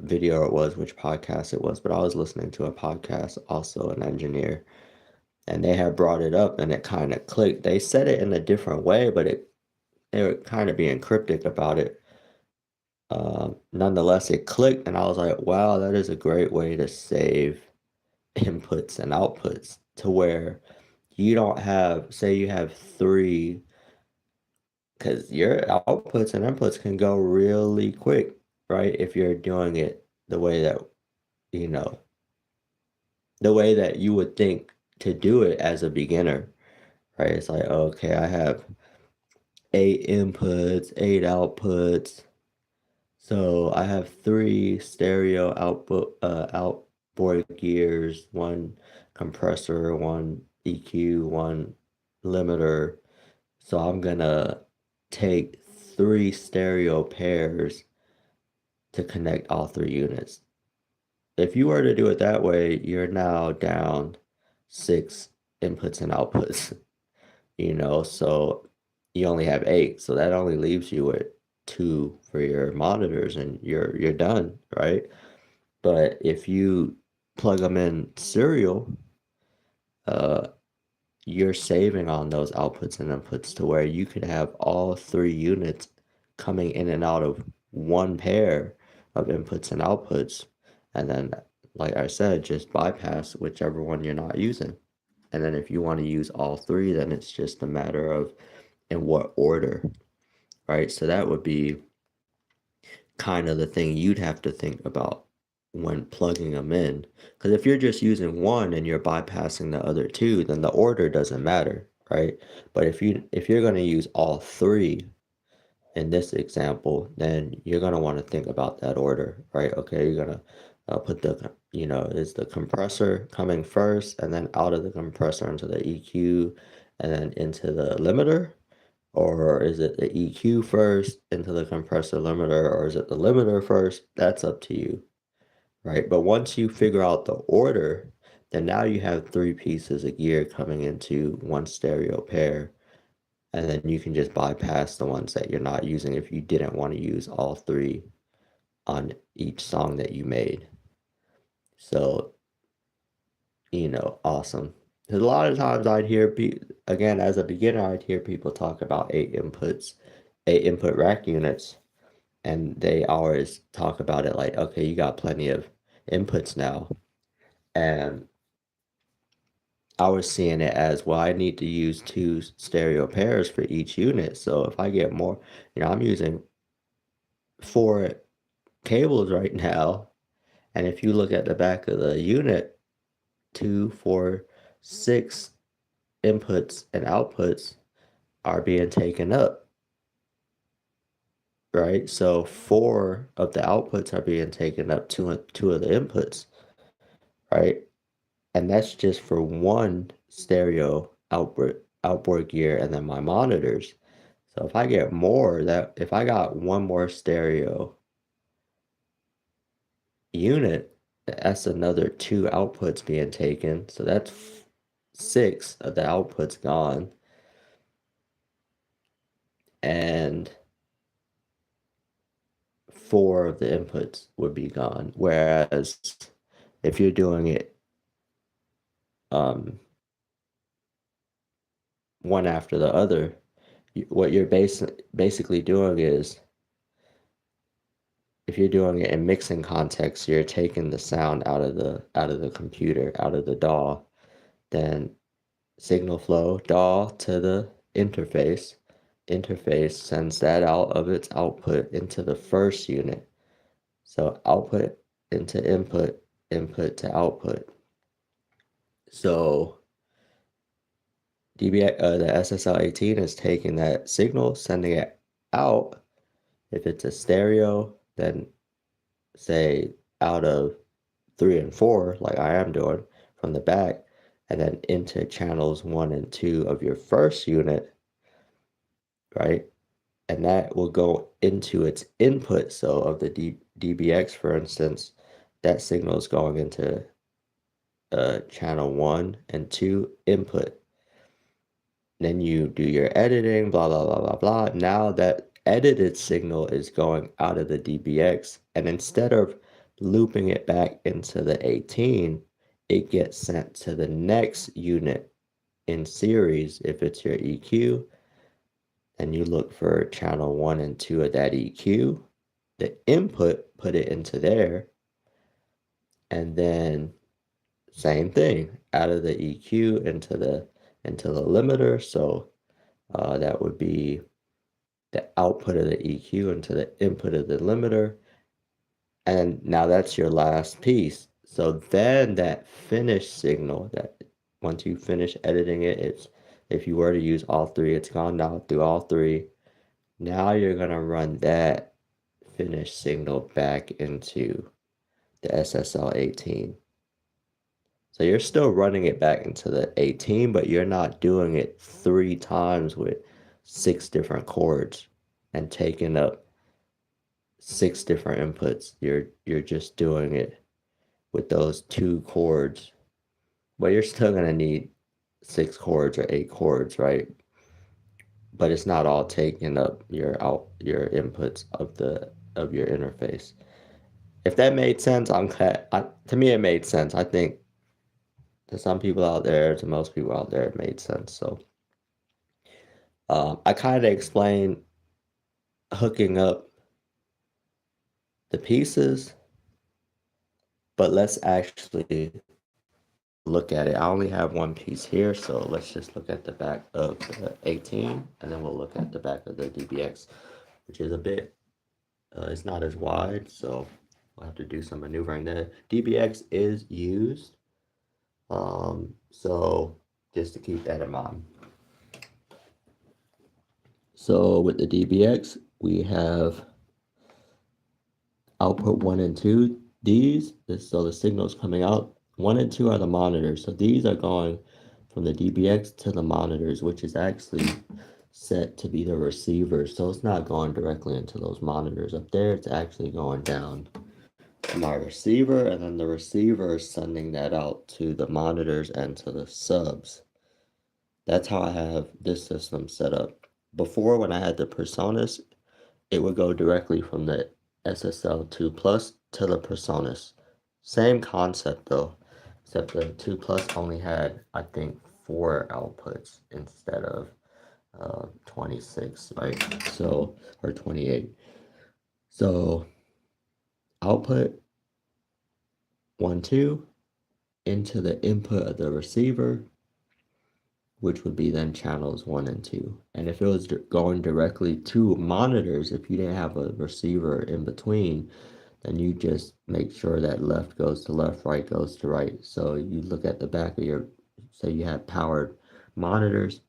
video it was, which podcast it was, but I was listening to a podcast, also an engineer, and they had brought it up and it kind of clicked. They said it in a different way, but they were kind of being cryptic about it. Nonetheless, it clicked, and I was like, wow, that is a great way to save inputs and outputs to where you don't have, say you have 3, because your outputs and inputs can go really quick, right? If you're doing it the way that, you know, the way that you would think to do it as a beginner, right? It's like, okay, I have 8 inputs, 8 outputs. So I have 3 stereo outboard gears, 1 compressor, 1 EQ, 1 limiter. So I'm gonna take 3 stereo pairs to connect all 3 units. If you were to do it that way, you're now down 6 inputs and outputs, so you only have 8. So that only leaves you with 2 for your monitors and you're done, right? But if you plug them in serial, you're saving on those outputs and inputs to where you could have all 3 units coming in and out of one pair of inputs and outputs. And then, like I said, just bypass whichever one you're not using. And then if you want to use all 3, then it's just a matter of in what order, right? So that would be kind of the thing you'd have to think about when plugging them in. Because if you're just using one and you're bypassing the other 2, then the order doesn't matter, right? But if you're going to use all 3, in this example, then you're going to want to think about that order, right? Okay, you're going to put the, is the compressor coming first and then out of the compressor into the EQ and then into the limiter? Or is it the EQ first into the compressor limiter, or is it the limiter first? That's up to you, right? But once you figure out the order, then now you have three pieces of gear coming into one stereo pair, and then you can just bypass the ones that you're not using if you didn't want to use all three on each song that you made. So, awesome. 'Cause a lot of times I'd hear people, again, as a beginner, I'd hear people talk about 8 inputs, 8 input rack units, and they always talk about it like, okay, you got plenty of inputs now. And I was seeing it as, well, I need to use two stereo pairs for each unit. So if I get more, I'm using 4 cables right now. And if you look at the back of the unit, 2, 4, 6 inputs and outputs are being taken up, right? So 4 of the outputs are being taken up, two of the inputs, right? And that's just for one stereo outboard gear and then my monitors. So if I get more, if I got one more stereo unit, that's another 2 outputs being taken. So that's 6 of the outputs gone. And 4 of the inputs would be gone. Whereas if you're doing it one after the other, what you're basically doing is, if you're doing it in mixing context, you're taking the sound out of the computer, out of the DAW, then signal flow DAW to the interface sends that out of its output into the first unit. So output into input, input to output. So the SSL 18 is taking that signal, sending it out. If it's a stereo, then say out of 3 and 4, like I am doing from the back, and then into channels 1 and 2 of your first unit, right? And that will go into its input. So of the DBX, for instance, that signal is going into channel 1 and 2 input. Then you do your editing, blah, blah, blah, blah, blah. Now that edited signal is going out of the DBX. And instead of looping it back into the 18, it gets sent to the next unit in series. If it's your EQ, and you look for channel 1 and 2 of that EQ, the input, put it into there, and then same thing, out of the EQ into the limiter. So that would be the output of the EQ into the input of the limiter. And now that's your last piece. So then that finished signal, that once you finish editing it, if you were to use all three, it's gone down through all three. Now you're going to run that finished signal back into the SSL 18. So you're still running it back into the 18, but you're not doing it 3 times with 6 different chords and taking up 6 different inputs. You're just doing it with those 2 chords. But you're still going to need 6 chords or 8 chords, right? But it's not all taking up your inputs of your interface. If that made sense, to me it made sense. I think to some people out there, to most people out there, it made sense. So I kind of explained hooking up the pieces, but let's actually look at it. I only have one piece here, so let's just look at the back of the 18, and then we'll look at the back of the DBX, which is a bit, it's not as wide, so we'll have to do some maneuvering there. DBX is used, so just to keep that in mind. So with the DBX, we have output 1 and 2. So the signals coming out, 1 and 2 are the monitors. So these are going from the DBX to the monitors, which is actually set to be the receiver. So it's not going directly into those monitors up there. It's actually going down to my receiver, and then the receiver is sending that out to the monitors and to the subs. That's how I have this system set up. Before, when I had the Personas, it would go directly from the SSL 2 Plus to the Personas. Same concept though, except the 2 Plus only had, I think, 4 outputs instead of 26, right? So, or 28. So, output 1, 2 into the input of the receiver, which would be then channels 1 and 2. And if it was going directly to monitors, if you didn't have a receiver in between, then you just make sure that left goes to left, right goes to right. So you look at the back of your, say you have powered monitors,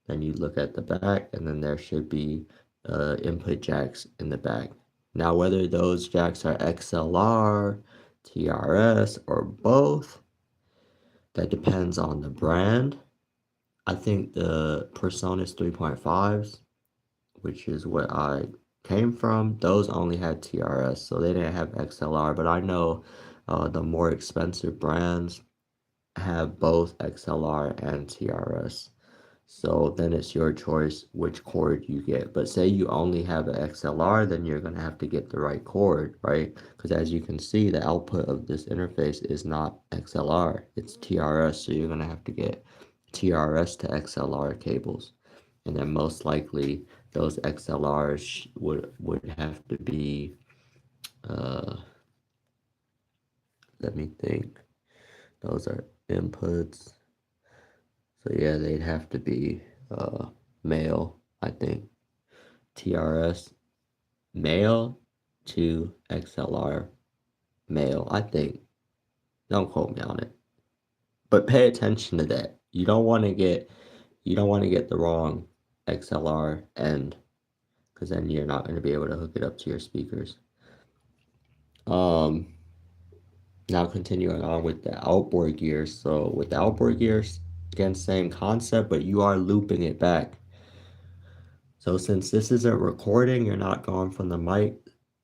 then you look at the back, and then there should be input jacks in the back. Now, whether those jacks are XLR, TRS, or both, that depends on the brand. I think the Personas 3.5s, which is what I came from, those only had TRS, so they didn't have XLR. But I know the more expensive brands have both XLR and TRS. So then it's your choice which cord you get. But say you only have an XLR, then you're going to have to get the right cord, right? Because as you can see, the output of this interface is not XLR, it's TRS. So you're going to have to get TRS to XLR cables. And then most likely those XLRs would have to be, let me think, those are inputs. So yeah, they'd have to be male, I think. TRS male to XLR male, I think. Don't quote me on it. But pay attention to that. You don't want to get the wrong XLR end, because then you're not going to be able to hook it up to your speakers. Now continuing on with the outboard gear. So with the outboard gears, again, same concept, but you are looping it back. So since this isn't recording, you're not going from the mic.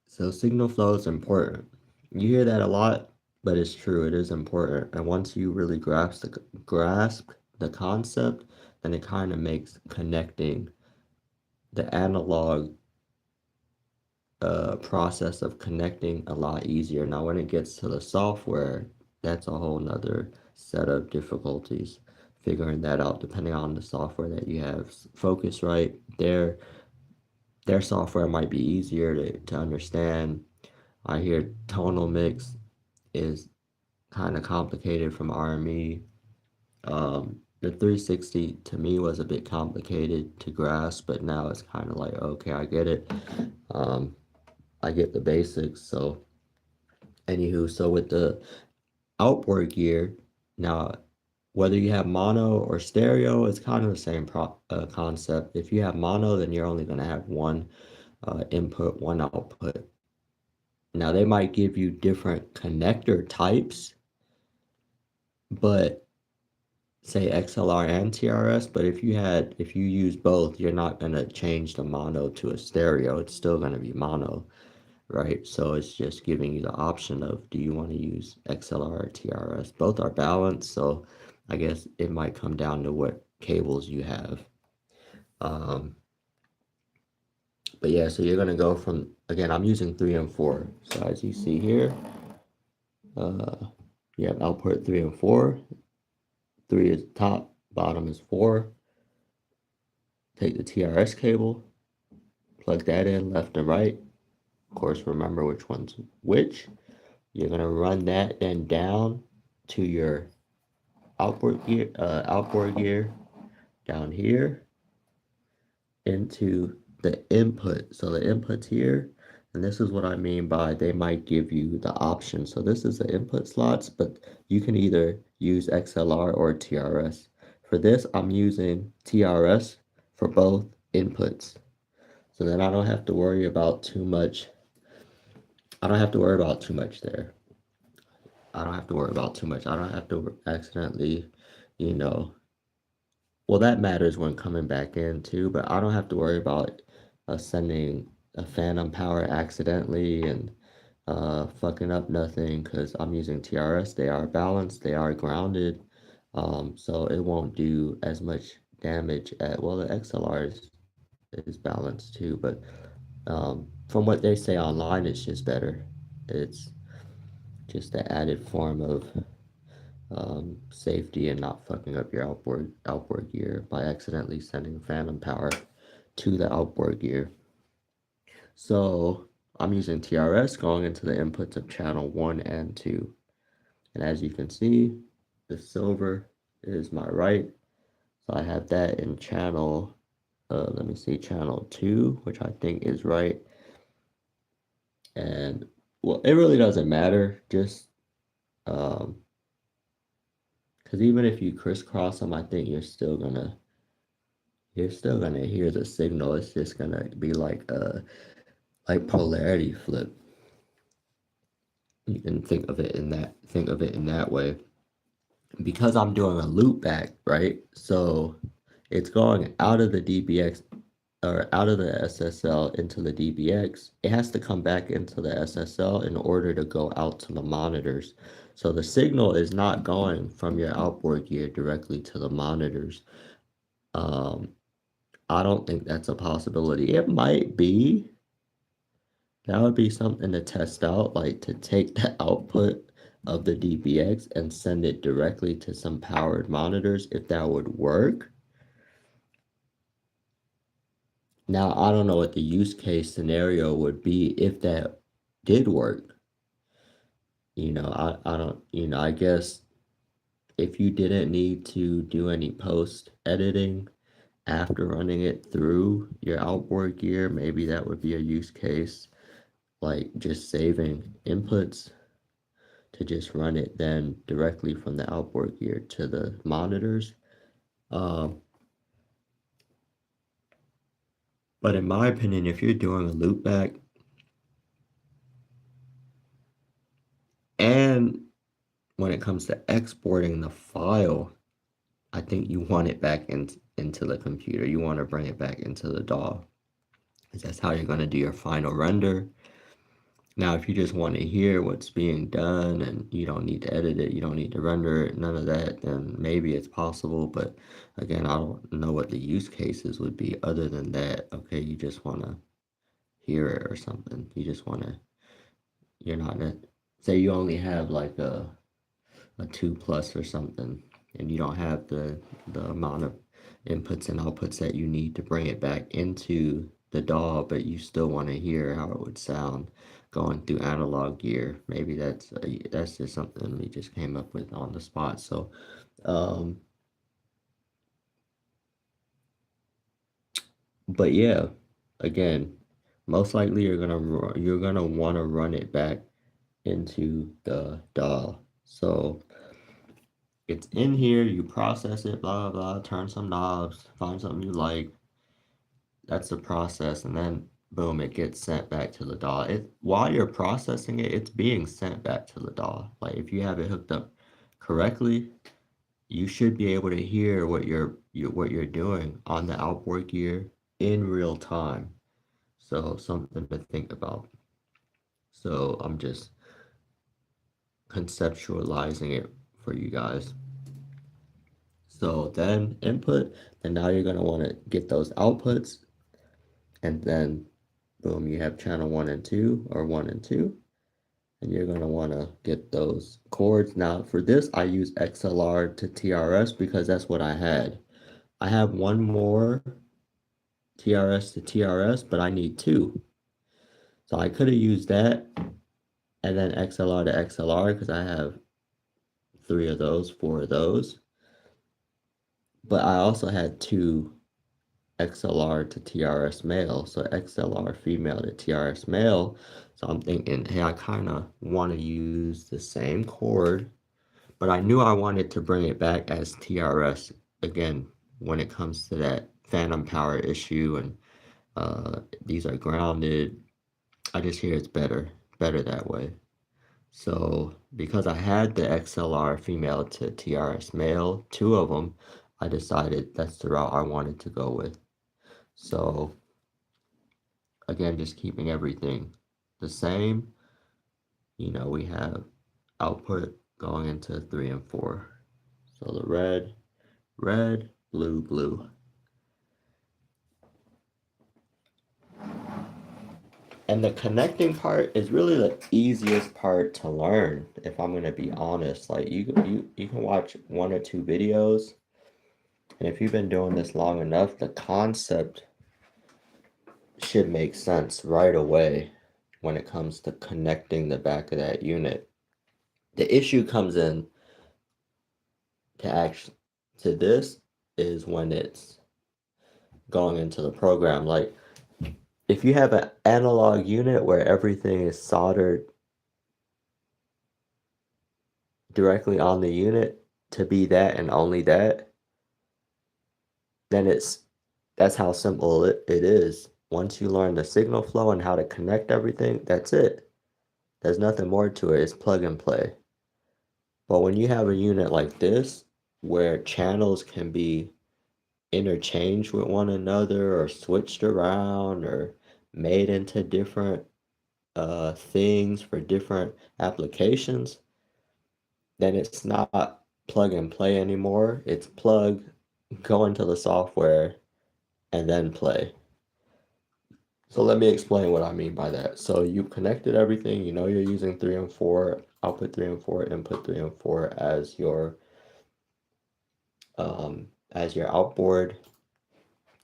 So signal flow is important. You hear that a lot, but it's true. It is important. And once you really grasp the concept, then it kind of makes connecting the analog process of connecting a lot easier. Now, when it gets to the software, that's a whole nother set of difficulties figuring that out depending on the software that you have. Focusrite, their software might be easier to understand. I hear tonal mix is kind of complicated from RME. The 360 to me was a bit complicated to grasp, but now it's kind of like, okay, I get it. I get the basics. So anywho, so with the outboard gear, now whether you have mono or stereo, it's kind of the same concept. If you have mono, then you're only going to have one input, one output. Now they might give you different connector types, but say XLR and TRS, but if you use both, you're not going to change the mono to a stereo. It's still going to be mono, right? So it's just giving you the option of, do you want to use XLR or TRS? Both are balanced, so I guess it might come down to what cables you have. But yeah, so you're going to go from, again, I'm using 3 and 4. So as you see here, you have output 3 and 4. 3 is top, bottom is 4. Take the TRS cable, plug that in left and right. Of course, remember which one's which. You're going to run that then down to your outboard gear down here into the input. So the input's here, and this is what I mean by they might give you the option. So this is the input slots, but you can either use XLR or TRS. For this, I'm using TRS for both inputs. So then I don't have to worry about too much. I don't have to worry about too much there. I don't have to worry about too much. I don't have to accidentally, you know, well, that matters when coming back in too, but I don't have to worry about sending a phantom power accidentally and fucking up nothing because I'm using TRS. They are balanced, they are grounded, so it won't do as much damage at, well, the XLR is balanced too, but from what they say online, it's just better. It's just an added form of safety and not fucking up your outboard gear by accidentally sending phantom power to the outboard gear. So I'm using TRS going into the inputs of channel 1 and 2. And as you can see, the silver is my right. So I have that in channel, let me see, channel 2, which I think is right. And well, it really doesn't matter, just because even if you crisscross them, I think you're still gonna hear the signal. It's just gonna be like polarity flip. You can think of it in that way. Because I'm doing a loop back, right? So it's going out of the DBX or out of the SSL into the DBX. It has to come back into the SSL in order to go out to the monitors. So the signal is not going from your outboard gear directly to the monitors. Um, I don't think that's a possibility. It might be. That would be something to test out, like to take the output of the DBX and send it directly to some powered monitors, if that would work. Now, I don't know what the use case scenario would be if that did work. I don't, I guess if you didn't need to do any post editing after running it through your outboard gear, maybe that would be a use case, like just saving inputs to just run it then directly from the outboard gear to the monitors. But in my opinion, if you're doing a loopback and when it comes to exporting the file, I think you want it back into the computer. You want to bring it back into the DAW because that's how you're going to do your final render. Now, if you just want to hear what's being done and you don't need to edit it, you don't need to render it, none of that, then maybe it's possible. But again, I don't know what the use cases would be other than that. Okay, you just want to hear it or something. You just want to, you're not gonna say you only have like a 2 plus or something, and you don't have the amount of inputs and outputs that you need to bring it back into the DAW, but you still want to hear how it would sound going through analog gear. Maybe that's just something we just came up with on the spot. So, but yeah, again, most likely you're gonna want to run it back into the DAW. So it's in here, you process it, blah, blah, turn some knobs, find something you like. That's the process. And then boom, it gets sent back to the DAW. While you're processing it, it's being sent back to the DAW. Like if you have it hooked up correctly, you should be able to hear what you're doing on the outboard gear in real time. So something to think about. So I'm just conceptualizing it for you guys. So then input, and now you're going to want to get those outputs, and then boom, you have channel 1 and 2 or 1 and 2, and you're going to want to get those chords. Now for this, I use XLR to TRS because that's what I had. I have one more TRS to TRS, but I need 2. So I could have used that and then XLR to XLR because I have 3 of those, 4 of those. But I also had 2 XLR to TRS male, so XLR female to TRS male. So I'm thinking, hey, I kind of want to use the same chord, but I knew I wanted to bring it back as TRS again when it comes to that phantom power issue and These are grounded. I just hear it's better that way. So because I had the XLR female to TRS male, two of them, I decided that's the route I wanted to go with. So again, just keeping everything the same. We have output going into 3 and 4. So the red, red, blue, blue. And the connecting part is really the easiest part to learn, if I'm gonna be honest. Like you can watch 1 or 2 videos, and if you've been doing this long enough, the concept should make sense right away when it comes to connecting the back of that unit. The issue comes in to this is when it's going into the program. Like if you have an analog unit where everything is soldered directly on the unit to be that and only that, then that's how simple it is. Once you learn the signal flow and how to connect everything, that's it. There's nothing more to it. It's plug and play. But when you have a unit like this, where channels can be interchanged with one another or switched around or made into different things for different applications, then it's not plug and play anymore. It's plug, go into the software, and then play. So let me explain what I mean by that. So you connected everything, you're using 3 and 4, output 3 and 4, input 3 and 4 as your outboard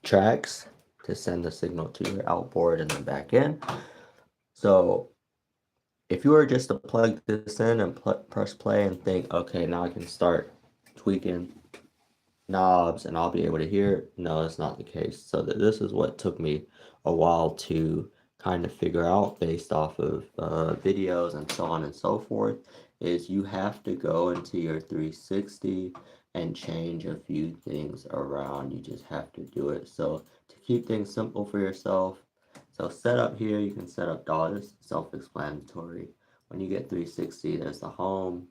tracks to send the signal to your outboard and then back in. So if you were just to plug this in and press play and think, okay, now I can start tweaking knobs and I'll be able to hear it. No, that's not the case. So this is what took me a while to kind of figure out based off of videos and so on and so forth, is you have to go into your 360 and change a few things around. You just have to do it. So to keep things simple for yourself, so setup here, you can set up DAW, it's self-explanatory. When you get 360, there's the home,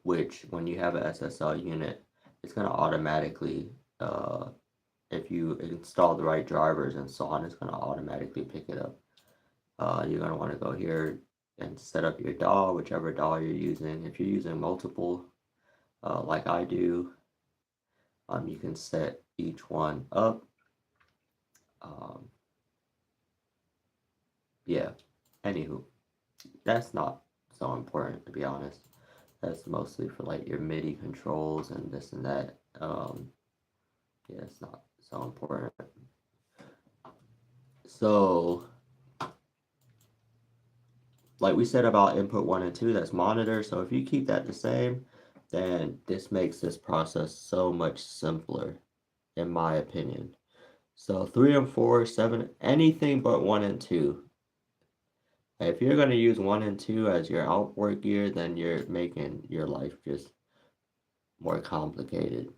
which when you have an SSL unit, it's going to automatically, if you install the right drivers and so on, it's going to automatically pick it up. You're going to want to go here and set up your DAW, whichever DAW you're using. If you're using multiple, like I do, you can set each one up. Yeah, anywho, that's not so important, to be honest. That's mostly for like your MIDI controls and this and that. Yeah, it's not so important. So, like we said about input 1 and 2, that's monitor. So if you keep that the same, then this makes this process so much simpler, in my opinion. So 3 and 4, 7, anything but 1 and 2. If you're going to use 1 and 2 as your outboard gear, then you're making your life just more complicated.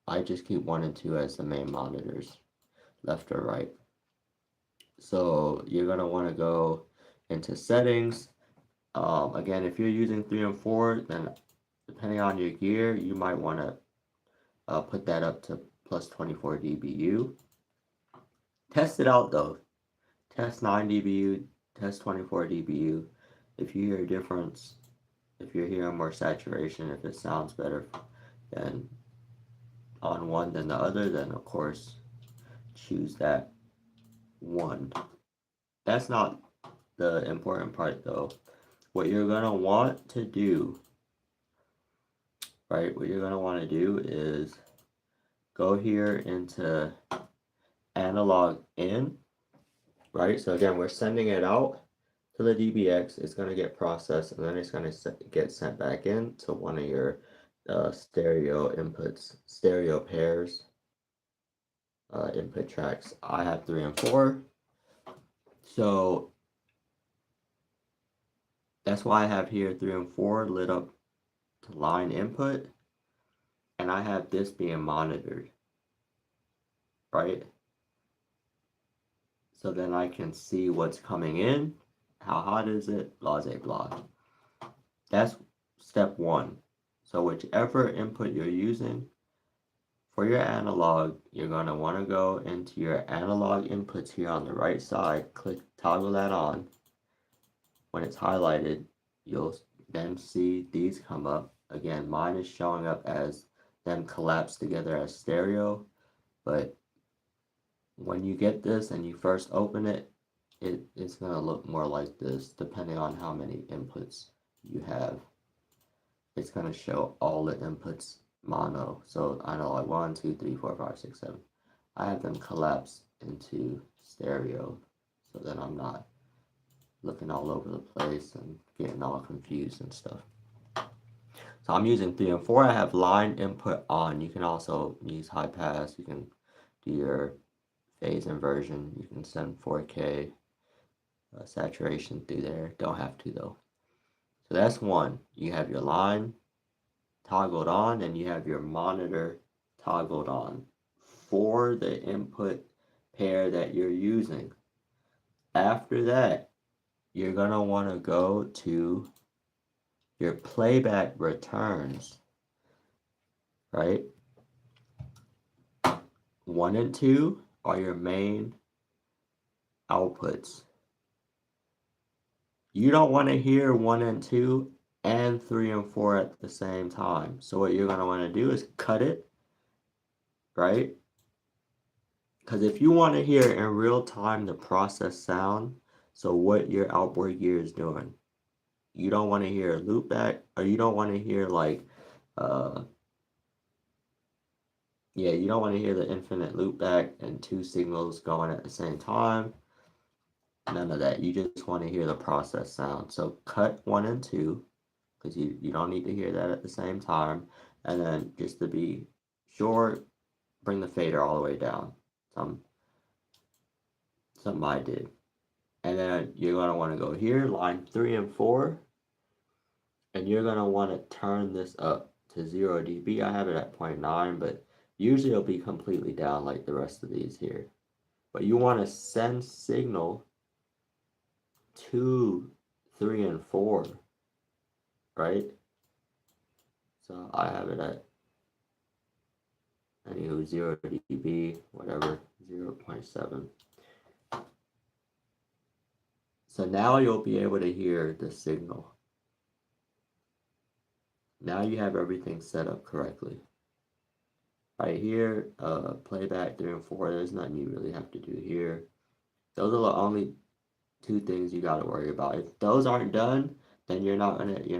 I just keep 1 and 2 as the main monitors, left or right. So you're going to want to go into settings. Again, if you're using 3 and 4, then depending on your gear, you might want to put that up to plus 24 dBu. Test it out though. Test 9 dBu, test 24 dBu. If you hear a difference, if you're hearing more saturation, if it sounds better than on one than the other, then of course choose that one. That's not the important part though. What you're gonna want to do, right? What you're gonna want to do is go here into analog in, right? So again, we're sending it out to the DBX. It's gonna get processed and then it's gonna get sent back in to one of your stereo inputs, stereo pairs, input tracks. I have 3 and 4. So that's why I have here 3 and 4 lit up to line input, and I have this being monitored, right? so then I can see what's coming in, how hot is it, blah, blah, blah. That's step one. So whichever input you're using, for your analog, you're going to want to go into your analog inputs here on the right side, click toggle that on. When it's highlighted, you'll then see these come up. Again, mine is showing up as them collapsed together as stereo, but when you get this and you first open it, it's going to look more like this depending on how many inputs you have. It's going to show all the inputs mono. So analog 1, 2, 3, 4, 5, 6, 7. I have them collapsed into stereo so that I'm not looking all over the place and getting all confused and stuff. So I'm using 3 and 4. I have line input on. You can also use high pass. You can do your phase inversion. You can send 4K saturation through there. Don't have to though. So that's one. You have your line toggled on and you have your monitor toggled on for the input pair that you're using. After that, you're going to want to go to your playback returns, right? 1 and 2 are your main outputs. You don't want to hear 1 and 2 and 3 and 4 at the same time. So what you're going to want to do is cut it, right? Because if you want to hear in real time the process sound, so what your outboard gear is doing, you don't want to hear loopback, or you don't want to hear like, you don't want to hear the infinite loopback and 2 signals going at the same time. None of that. You just want to hear the process sound. So cut 1 and 2, because you don't need to hear that at the same time. And then just to be sure, bring the fader all the way down. Something I did. And then you're going to want to go here, line 3 and 4. And you're going to want to turn this up to 0 dB. I have it at 0.9, but usually it'll be completely down like the rest of these here. But you want to send signal to 3 and 4, right? So I have it at, anywho, 0 dB, whatever, 0.7. So now you'll be able to hear the signal. Now you have everything set up correctly. Right here, playback 3 and 4, there's nothing you really have to do here. Those are the only 2 things you got to worry about. If those aren't done, then you're not gonna hear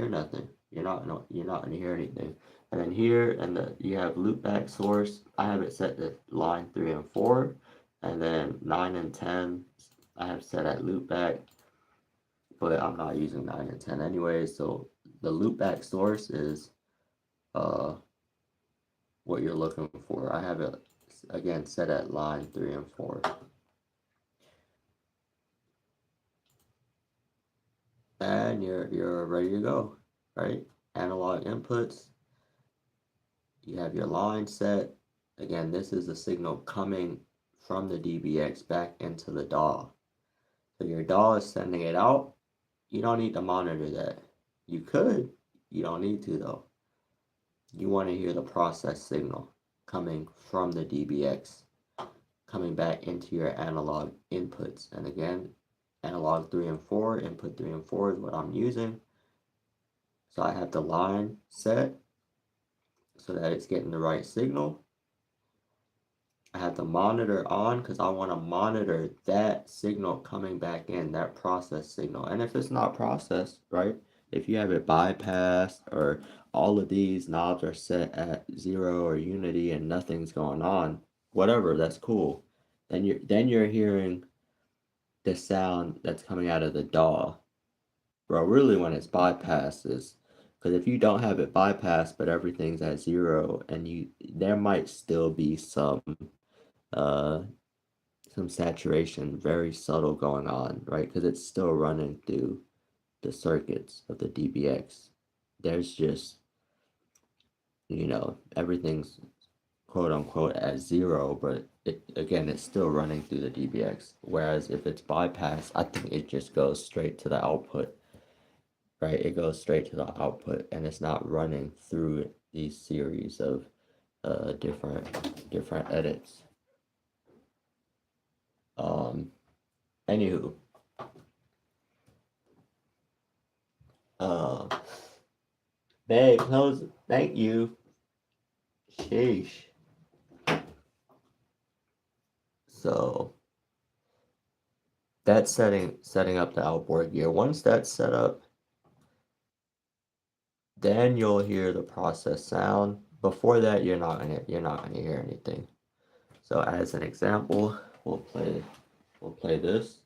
nothing. You're not gonna hear anything. And then here, you have loopback source. I have it set to line 3 and 4, and then 9 and 10 I have set at loopback, but I'm not using 9 and 10 anyway. So the loopback source is what you're looking for. I have it again set at line 3 and 4. And you're ready to go, right? Analog inputs. You have your line set. Again, this is the signal coming from the DBX back into the DAW. So your DAW is sending it out. You don't need to monitor that. You could, you don't need to though. You want to hear the process signal coming from the DBX, coming back into your analog inputs. And again, analog 3 and 4, input 3 and 4 is what I'm using. So I have the line set so that it's getting the right signal. I have the monitor on because I want to monitor that signal coming back in, that process signal. And if it's not processed, right? If you have it bypassed or all of these knobs are set at 0 or unity and nothing's going on, whatever, that's cool. Then you're hearing the sound that's coming out of the DAW. Bro, really when it's bypassed is, because if you don't have it bypassed but everything's at 0 and there might still be some saturation, very subtle going on, right? Because it's still running through the circuits of the DBX. There's just, everything's quote unquote at 0, but again, it's still running through the DBX. Whereas if it's bypassed, I think it just goes straight to the output, right? It goes straight to the output, and it's not running through these series of different edits. Anywho, babe, close. Thank you. Sheesh. So that's setting up the outboard gear. Once that's set up, then you'll hear the process sound. Before that, you're not gonna hear anything. So as an example, we'll play this.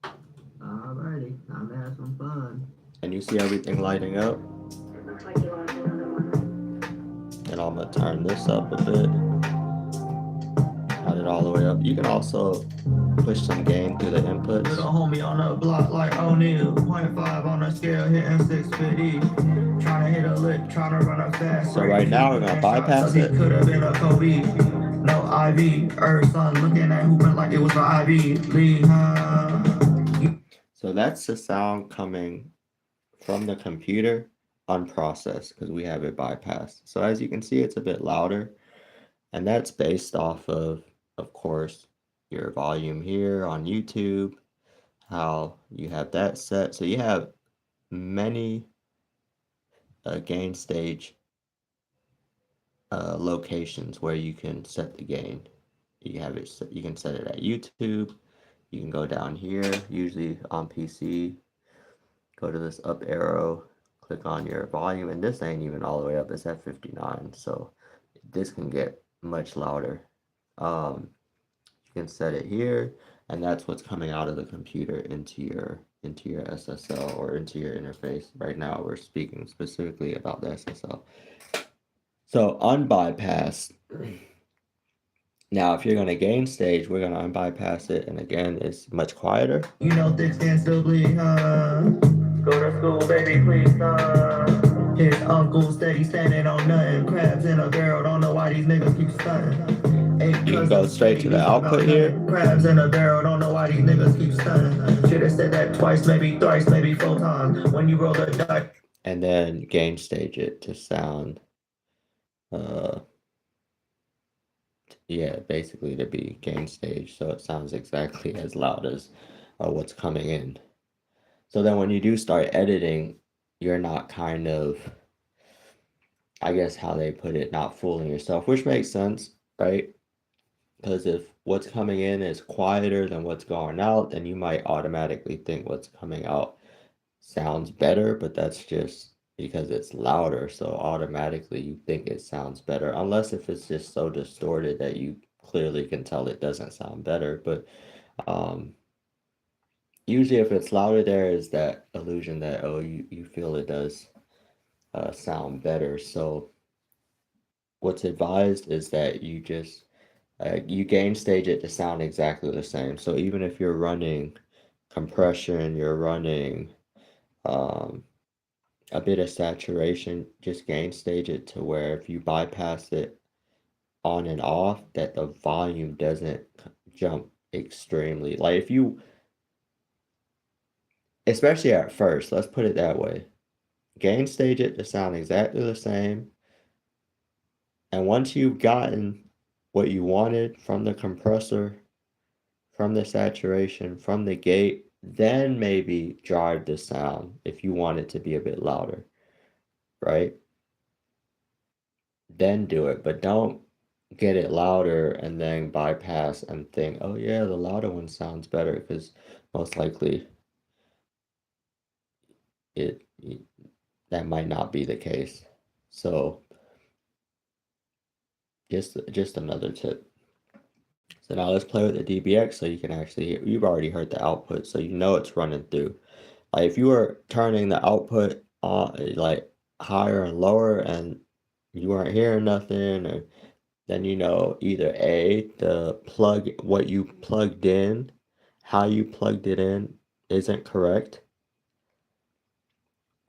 Alrighty, time to have some fun. And you see everything lighting up. It looks like you lost another one. And I'm gonna turn this up a bit. Turn it all the way up. You can also push some gain through the inputs. Little homie on the block like O'Neal, 0.5 on the scale, hitting 650. Trying to hit a lick, trying to run a fast. So right now we're gonna bypass it. Could have been a Kobe. No IV, son looking at hooping like it was the Ivy League. So that's the sound coming from the computer unprocessed because we have it bypassed. So as you can see, it's a bit louder, and that's based off of course, your volume here on YouTube, how you have that set. So you have many gain stage locations where you can set the gain. You have it. You can set it at YouTube. You can go down here, usually on PC, go to this up arrow, click on your volume, and this ain't even all the way up, it's at 59, so this can get much louder. You can set it here, and that's what's coming out of the computer into your SSL or into your interface. Right now, we're speaking specifically about the SSL. So unbypassed. Now, if you're going to gain stage, we're going to unbypass it, and again, it's much quieter. You know, thick skin still bleed, Go to school, baby, please, His uncle steady standing on nothing. Crabs in a barrel, don't know why these niggas keep stunning. You can go straight to the output here. Crabs in a barrel, don't know why these niggas keep stunning. Should've said that twice, maybe thrice, maybe 4 times. When you roll the dice. And then gain stage it to sound, yeah, basically to be gain stage, so it sounds exactly as loud as what's coming in. So then when you do start editing, you're not kind of, I guess how they put it, not fooling yourself, which makes sense, right? Because if what's coming in is quieter than what's going out, then you might automatically think what's coming out sounds better, but that's just because it's louder, so automatically you think it sounds better, unless if it's just so distorted that you clearly can tell it doesn't sound better. But usually if it's louder, there is that illusion that, oh, you feel it does sound better. So what's advised is that you just you gain stage it to sound exactly the same. So even if you're running compression, you're running a bit of saturation, just gain stage it to where if you bypass it on and off, that the volume doesn't jump extremely. Like if you, especially at first, let's put it that way, gain stage it to sound exactly the same. And once you've gotten what you wanted from the compressor, from the saturation, from the gate, then maybe drive the sound if you want it to be a bit louder, right? Then do it, but don't get it louder and then bypass and think, oh yeah, the louder one sounds better, because most likely it that might not be the case. So just another tip. So now let's play with the DBX so you can actually, you've already heard the output, so you know it's running through. Like if you were turning the output on like higher and lower and you weren't hearing nothing, or then you know either A, the plug, what you plugged in, how you plugged it in isn't correct.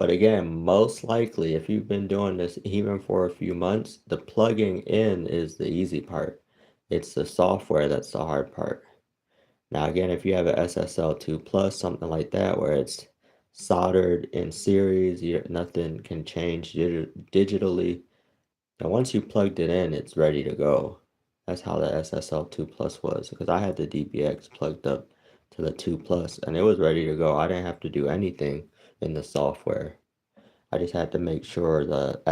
But again, most likely, if you've been doing this even for a few months, the plugging in is the easy part. It's the software that's the hard part. Now, again, if you have an SSL 2 Plus, something like that, where it's soldered in series, nothing can change digitally. And once you plugged it in, it's ready to go. That's how the SSL 2 Plus was, because I had the DBX plugged up to the 2 Plus, and it was ready to go. I didn't have to do anything in the software. I just had to make sure the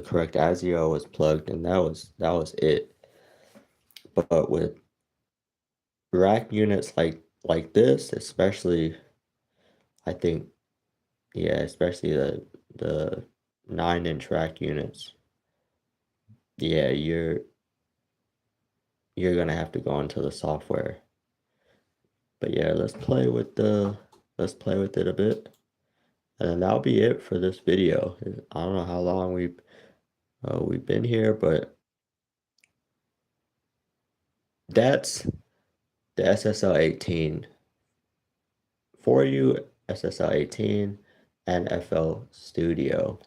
correct ASIO was plugged, and that was it. But with rack units like this, especially, I think, yeah, especially the 9-inch rack units, yeah, you're gonna have to go into the software. But yeah, let's play with it a bit, and then that'll be it for this video. I don't know how long we've been here, but that's the SSL 18 for you, SSL 18 and FL Studio.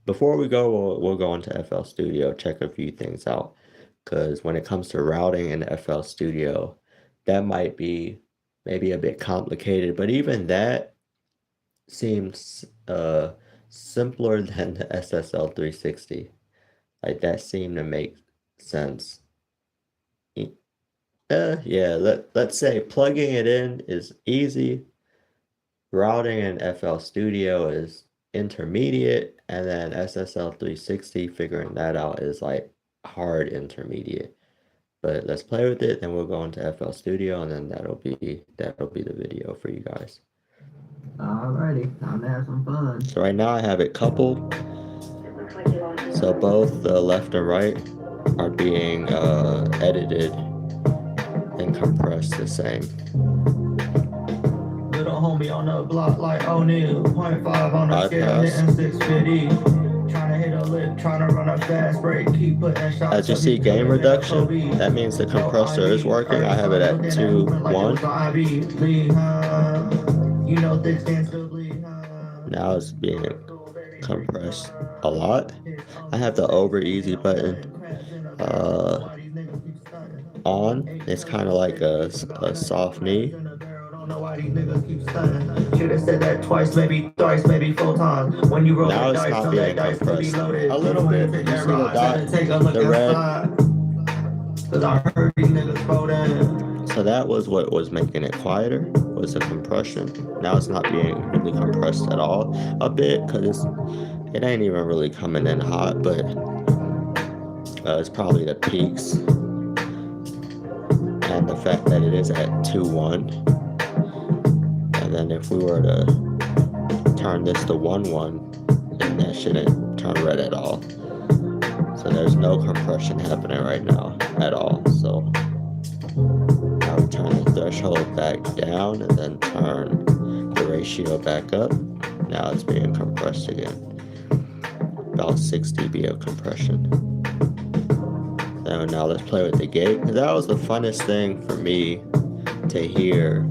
Before we go, we'll go into FL Studio, check a few things out, because when it comes to routing in FL Studio, that might be maybe a bit complicated, but even that seems simpler than the SSL 360. Like that seemed to make sense. Yeah, let's say plugging it in is easy. Routing in FL Studio is intermediate, and then SSL 360, figuring that out is like hard intermediate. But let's play with it, then we'll go into FL Studio, and then that'll be the video for you guys. Alrighty, time to have some fun. So right now I have it coupled. So both the left and right are being edited and compressed the same. Little homie on the block like O'Neal, 0.5 on the scale, hitting 650. Trying to hit a lip, trying to run a fast break, keep putting shots. As you see, gain reduction, that means the compressor is working. I have it at 2.1. Now it's being compressed a lot. I have the over easy button on. It's kind of like a soft knee. Should have said that twice, maybe thrice, maybe 4 times. When you roll now it's not being compressed. A little bit. You see the dot, the red. So that was what was making it quieter, was the compression. Now it's not being really compressed at all. A bit, because it ain't even really coming in hot, but it's probably the peaks and the fact that it is at 2.1. And then if we were to turn this to 1.1, then that shouldn't turn red at all. So there's no compression happening right now at all. So now we turn the threshold back down and then turn the ratio back up. Now it's being compressed again. About 6 dB of compression. Now let's play with the gate. That was the funnest thing for me to hear,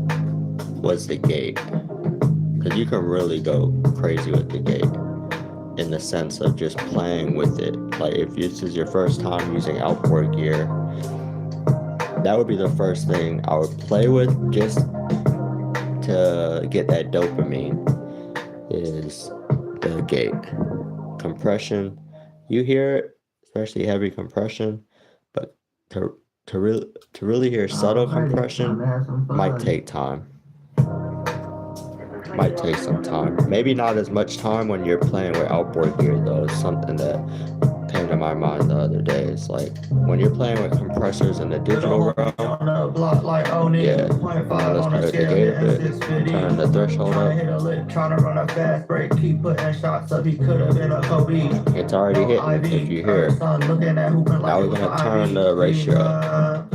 was the gate. Because you can really go crazy with the gate in the sense of just playing with it. Like if this is your first time using outboard gear, that would be the first thing I would play with, just to get that dopamine, is the gate. Compression, you hear it, especially heavy compression, but to really hear subtle compression might take time. Might take some time. Maybe not as much time when you're playing with outboard gear though. It's something that came to my mind the other day. It's like when you're playing with compressors in the digital realm, yeah, let's play with the gate a bit, turn the threshold up. It's already hitting if you hear it. Now we're gonna turn the ratio up.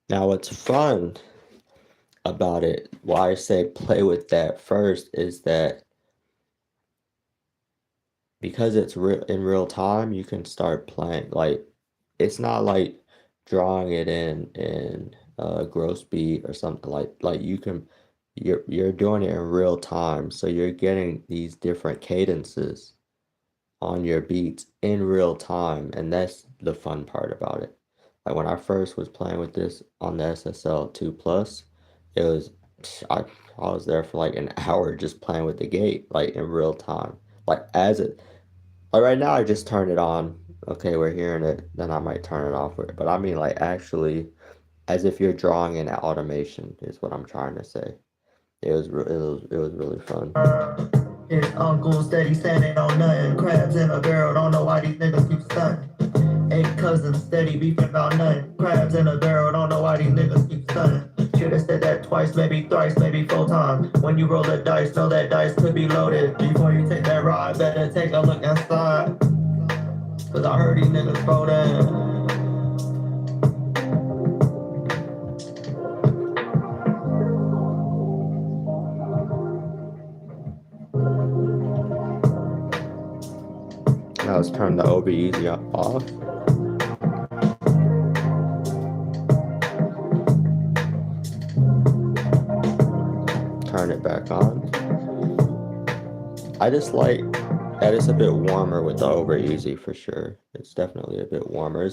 Now what's fun about it, why I say play with that first, is that because it's in real time, you can start playing. Like, it's not like drawing it in gross beat or something like you can you're doing it in real time, so you're getting these different cadences on your beats in real time, and that's the fun part about it. Like when I first was playing with this on the SSL 2 Plus, it was I I was there for like an hour just playing with the gate like in real time. Like as it like right now I just turn it on. Okay, we're hearing it, then I might turn it off. But I mean like actually as if you're drawing in automation is what I'm trying to say. It was really fun. His uncle steady standing on nothing. Crabs in a barrel, don't know why these niggas keep stunting. Eight cousins steady beefing about nothing. Crabs in a barrel, don't know why these niggas keep stunting. Should've said that twice, maybe thrice, maybe 4 times. When you roll the dice, know that dice could be loaded. Before you take that ride, better take a look inside. Cause I heard these niggas folding. Now let's turn the OB easy off. Turn it back on. I just like that it's a bit warmer with the over easy for sure. It's definitely a bit warmer.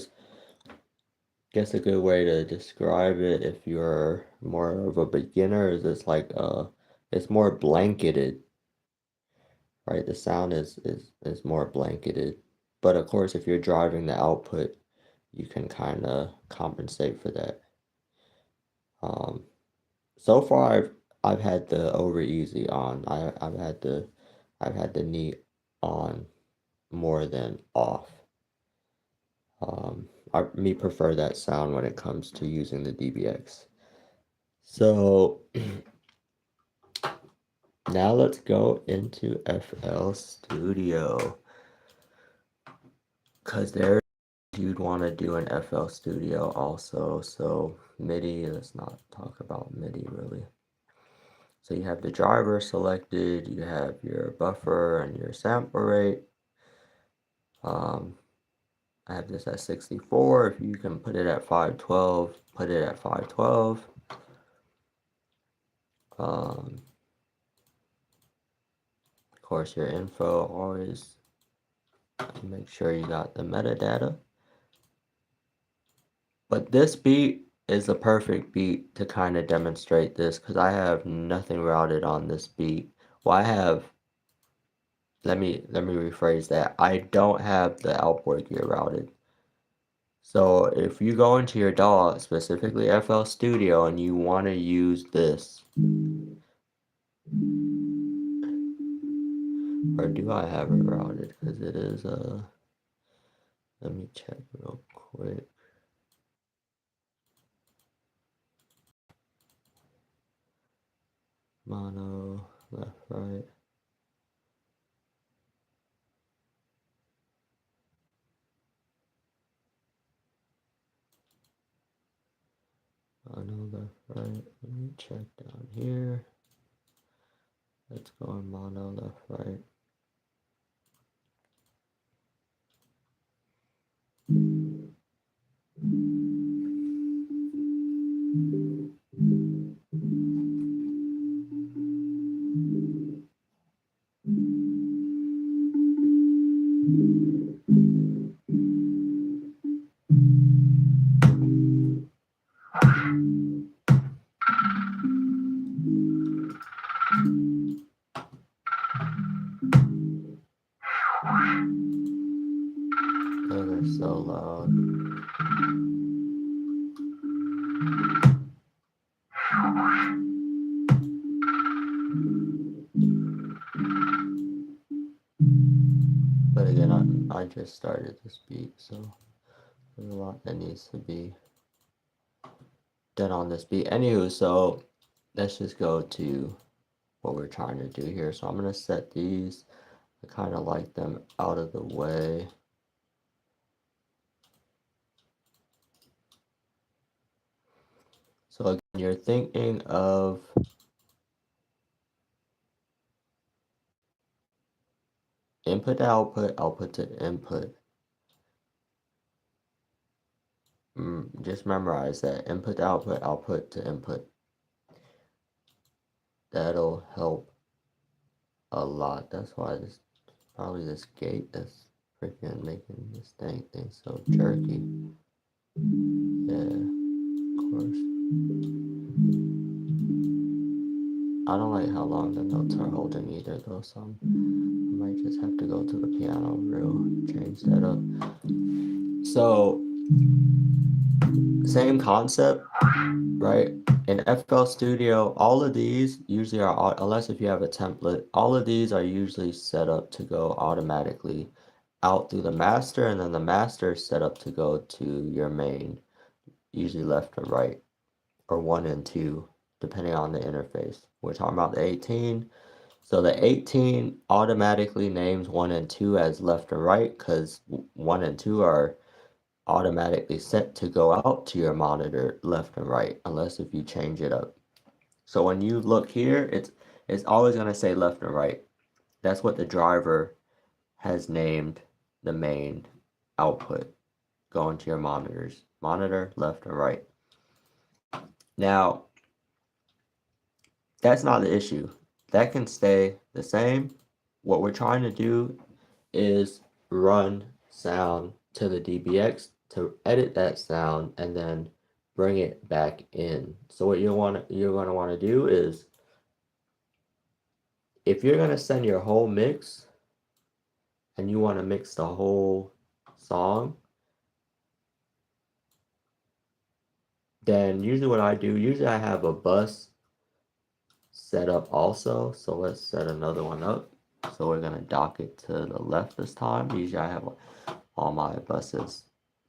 Guess a good way to describe it if you're more of a beginner is it's more blanketed, right? The sound is more blanketed. But of course if you're driving the output, you can kind of compensate for that. So far I've had the over easy on. I've had the knee on more than off. Me prefer that sound when it comes to using the DBX. So now let's go into FL Studio, because there you'd want to do an FL Studio also. So MIDI, let's not talk about MIDI really. So you have the driver selected, you have your buffer and your sample rate. I have this at 64. If you can put it at 512, put it at 512. Of course, your info, always make sure you got the metadata. But this beat is a perfect beat to kind of demonstrate this because I have nothing routed on this beat. Well, I have, let me rephrase that. I don't have the outboard gear routed. So if you go into your DAW, specifically FL Studio, and you want to use this, or do I have it routed? Because it is, let me check real quick. Mono, left, right. Mono, left, right. Let me check down here. Let's go in mono, left, right. Oh, they're so loud. But again, I just started this beat, so there's a lot that needs to be done on this beat. Anywho, so let's just go to what we're trying to do here. So I'm going to set these. I kind of like them out of the way. So again, you're thinking of input to output, output to input. Just memorize that. Input to output, output to input. That'll help a lot. That's why probably this gate is freaking making this thing so jerky. Yeah, of course. I don't like how long the notes are holding either though, so I might just have to go to the piano change that up. So, same concept, right? In FL Studio, all of these usually are, unless if you have a template, all of these are usually set up to go automatically out through the master, and then the master is set up to go to your main, usually left or right, or 1 and 2, depending on the interface. We're talking about the 18. So the 18 automatically names 1 and 2 as left and right because 1 and 2 are automatically set to go out to your monitor left and right, unless if you change it up. So when you look here, it's always going to say left and right. That's what the driver has named the main output going to your monitors. Monitor left and right. Now, that's not the issue. That can stay the same. What we're trying to do is run sound to the DBX to edit that sound and then bring it back in. So what you're going to want to do is, if you're going to send your whole mix and you want to mix the whole song, then usually what I do, usually I have a bus set up also. So let's set another one up. So we're going to dock it to the left this time. Usually I have all my buses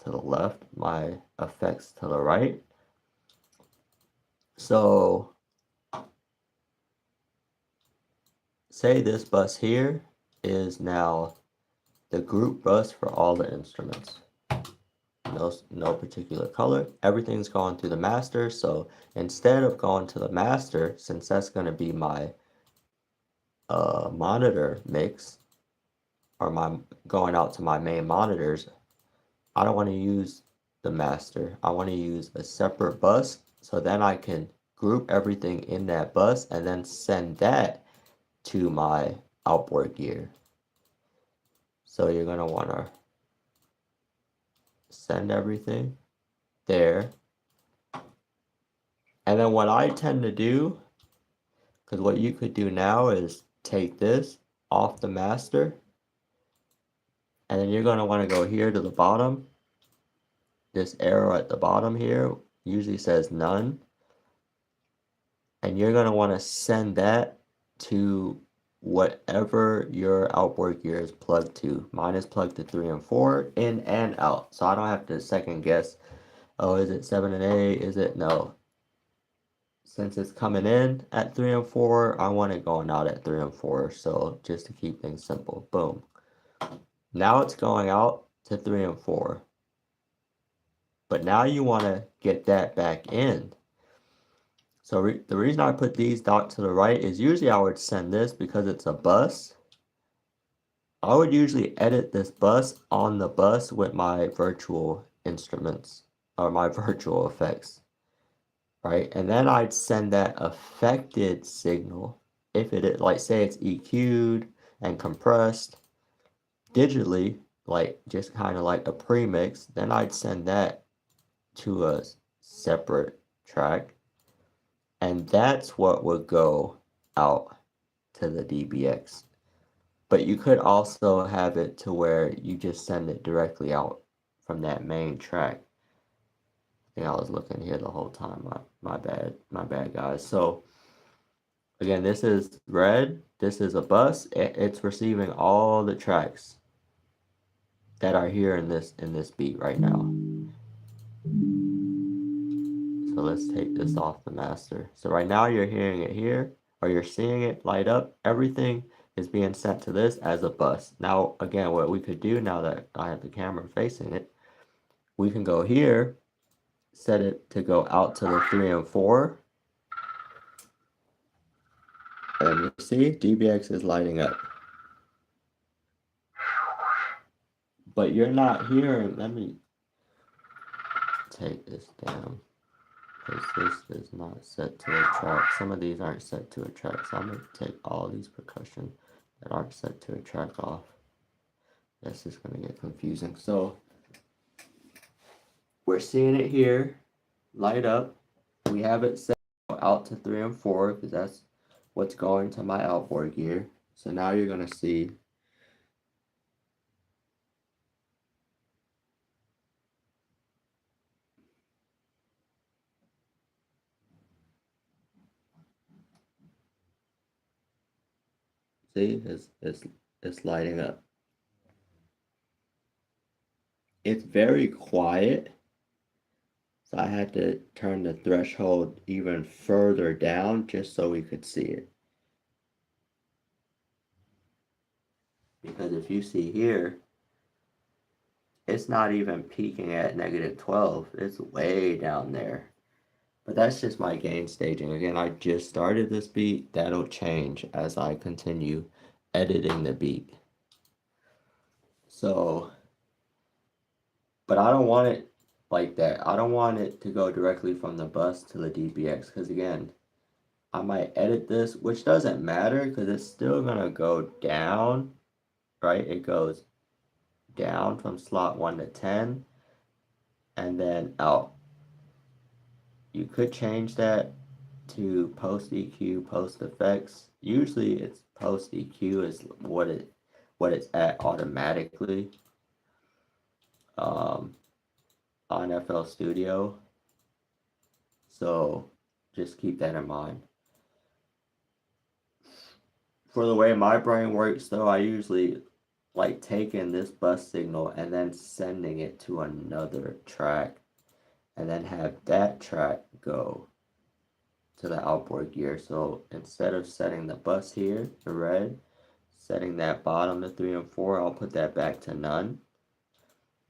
to the left, my effects to the right. So say this bus here is now the group bus for all the instruments. No particular color. Everything's going through the master. So instead of going to the master, since that's going to be my monitor mix, or my going out to my main monitors, I don't want to use the master. I want to use a separate bus, so then I can group everything in that bus and then send that to my outboard gear. So you're going to want to send everything there. And then what I tend to do, because what you could do now is take this off the master, and then you're going to want to go here to the bottom. This arrow at the bottom here usually says none. And you're going to want to send that to whatever your outboard gear is plugged to. Mine is plugged to 3 and 4, in and out. So I don't have to second guess, oh, is it 7 and 8? Is it? No. Since it's coming in at 3 and 4, I want it going out at 3 and 4. So just to keep things simple, boom. Now it's going out to 3 and 4. But now you want to get that back in. So the reason I put these docked to the right is usually I would send this because it's a bus. I would usually edit this bus on the bus with my virtual instruments or my virtual effects, right? And then I'd send that affected signal, if it is, like say it's EQ'd and compressed digitally, like just kind of like a premix, then I'd send that to a separate track. And that's what would go out to the DBX. But you could also have it to where you just send it directly out from that main track. I think I was looking here the whole time. My bad, guys. So again, this is red. This is a bus. It's receiving all the tracks that are here in this beat right now. So let's take this off the master. So right now you're hearing it here, or you're seeing it light up. Everything is being sent to this as a bus. Now, again, what we could do now that I have the camera facing it, we can go here, set it to go out to the 3 and 4. And you see, DBX is lighting up. But you're not hearing, let me take this down because this is not set to a track. Some of these aren't set to a track, so I'm going to take all these percussion that aren't set to a track off. That's just going to get confusing. So we're seeing it here light up. We have it set out to 3 and 4 because that's what's going to my outboard gear. So now you're going to see it's lighting up. It's very quiet, so I had to turn the threshold even further down just so we could see it. Because if you see here, it's not even peaking at -12. It's way down there. But that's just my gain staging. Again, I just started this beat. That'll change as I continue editing the beat. So, but I don't want it like that. I don't want it to go directly from the bus to the DBX because again, I might edit this, which doesn't matter because it's still gonna go down, right? It goes down from slot 1 to 10 and then out. You could change that to post EQ, post effects. Usually it's post EQ is what it's at automatically on FL Studio. So just keep that in mind. For the way my brain works though, I usually like taking this bus signal and then sending it to another track and then have that track go to the outboard gear. So instead of setting the bus here to red, setting that bottom to 3 and 4, I'll put that back to none.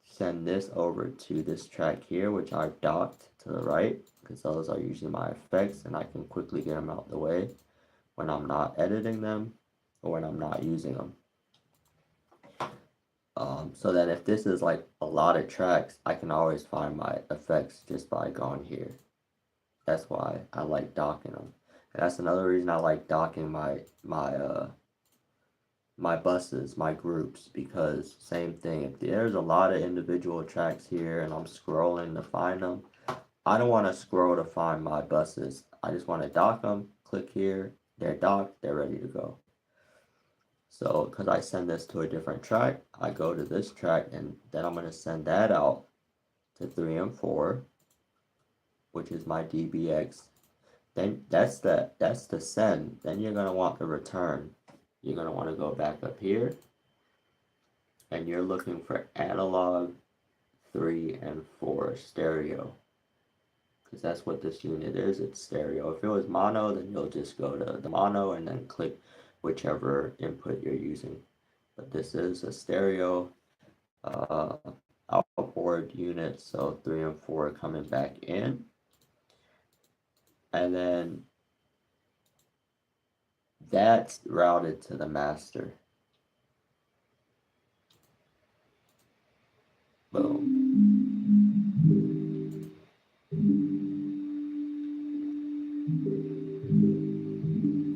Send this over to this track here, which I've docked to the right, because those are usually my effects, and I can quickly get them out the way when I'm not editing them or when I'm not using them. So that if this is like a lot of tracks, I can always find my effects just by going here. That's why I like docking them. And that's another reason I like docking my buses, my groups, because same thing. If there's a lot of individual tracks here and I'm scrolling to find them, I don't want to scroll to find my buses. I just want to dock them, click here, they're docked, they're ready to go. So, because I send this to a different track, I go to this track and then I'm going to send that out to 3 and 4, which is my DBX. Then that's the send. Then you're going to want the return. You're going to want to go back up here and you're looking for analog 3 and 4 stereo, because that's what this unit is. It's stereo. If it was mono, then you'll just go to the mono and then click whichever input you're using. But this is a stereo outboard unit, so 3 and 4 coming back in, and then that's routed to the master. Boom.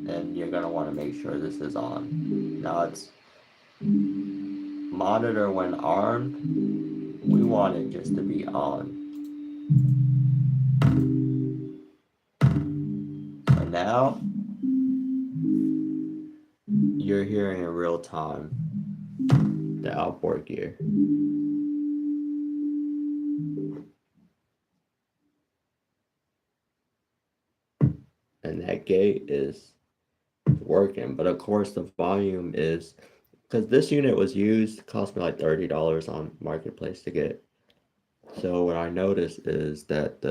And you're gonna want to make sure this is on. Now it's monitor when armed. We want it just to be on. So now you're hearing in real time the outboard gear. And that gate is working, but of course the volume is, because this unit was used, cost me like $30 on Marketplace to get. So what I noticed is that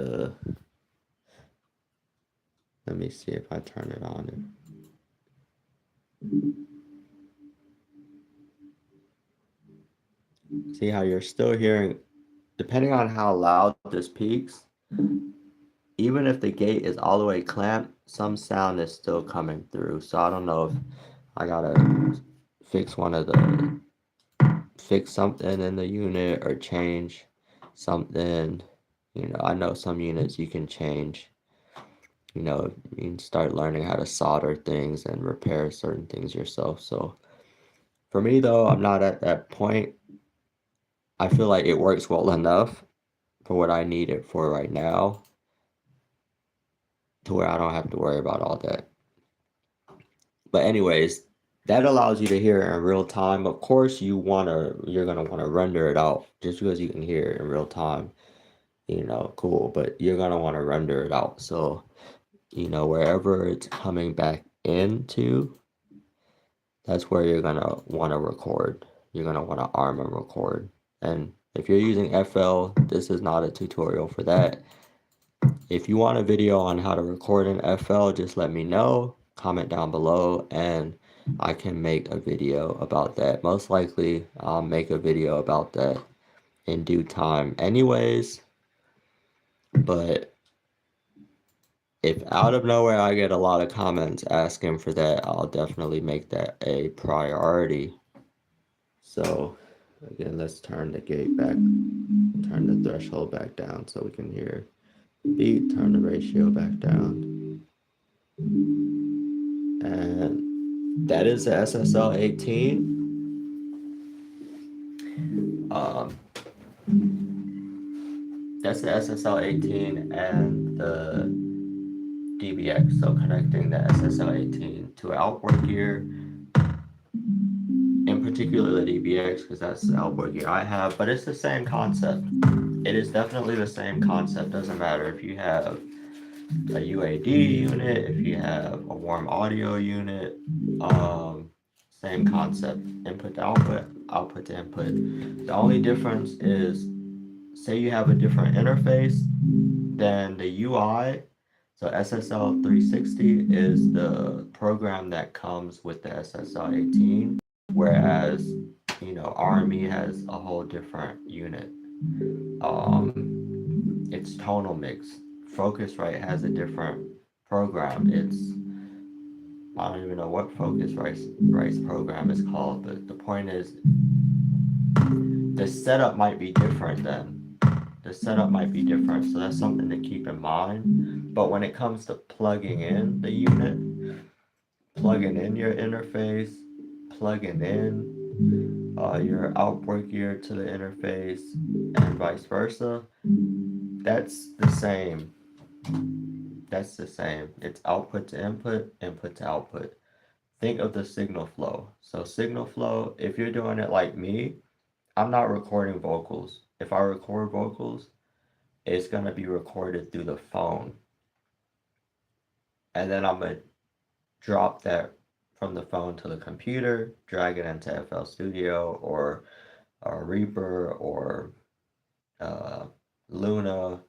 let me see if I turn it on. See how you're still hearing, depending on how loud this peaks, even if the gate is all the way clamped, some sound is still coming through. So I don't know if I gotta fix something in the unit or change something I know some units you can change. You can start learning how to solder things and repair certain things yourself. So for me though, I'm not at that point. I feel like it works well enough for what I need it for right now to where I don't have to worry about all that. But anyways, that allows you to hear it in real time. Of course, you're gonna want to render it out just because you can hear it in real time. Cool, but you're gonna want to render it out. So, wherever it's coming back into, that's where you're gonna want to record. You're gonna want to arm and record. And if you're using FL, this is not a tutorial for that. If you want a video on how to record in FL, just let me know, comment down below, and I can make a video about that. Most likely, I'll make a video about that in due time anyways. But if out of nowhere I get a lot of comments asking for that, I'll definitely make that a priority. So again, let's turn the gate back, turn the threshold back down so we can hear the beat, turn the ratio back down. And that is the SSL 18. That's the SSL 18 and the DBX. So connecting the SSL 18 to outboard gear, in particular the DBX, because that's the outboard gear I have, but it's the same concept. It is definitely the same concept. Doesn't matter if you have a UAD unit, if you have a warm audio unit, same concept. Input to output, output to input. The only difference is, say you have a different interface, then the UI, so SSL 360 is the program that comes with the SSL 18, whereas, RME has a whole different unit. It's tonal mix. Focusrite has a different program. I don't even know what Focusrite's program is called, but the point is the setup might be different then. The setup might be different, so that's something to keep in mind. But when it comes to plugging in the unit, plugging in your interface, plugging in your outboard gear to the interface, and vice versa, that's the same. That's the same. It's output to input, input to output. Think of the signal flow. So signal flow, if you're doing it like me, I'm not recording vocals. If I record vocals, it's going to be recorded through the phone. And then I'm going to drop that from the phone to the computer, drag it into FL Studio or Reaper or Luna.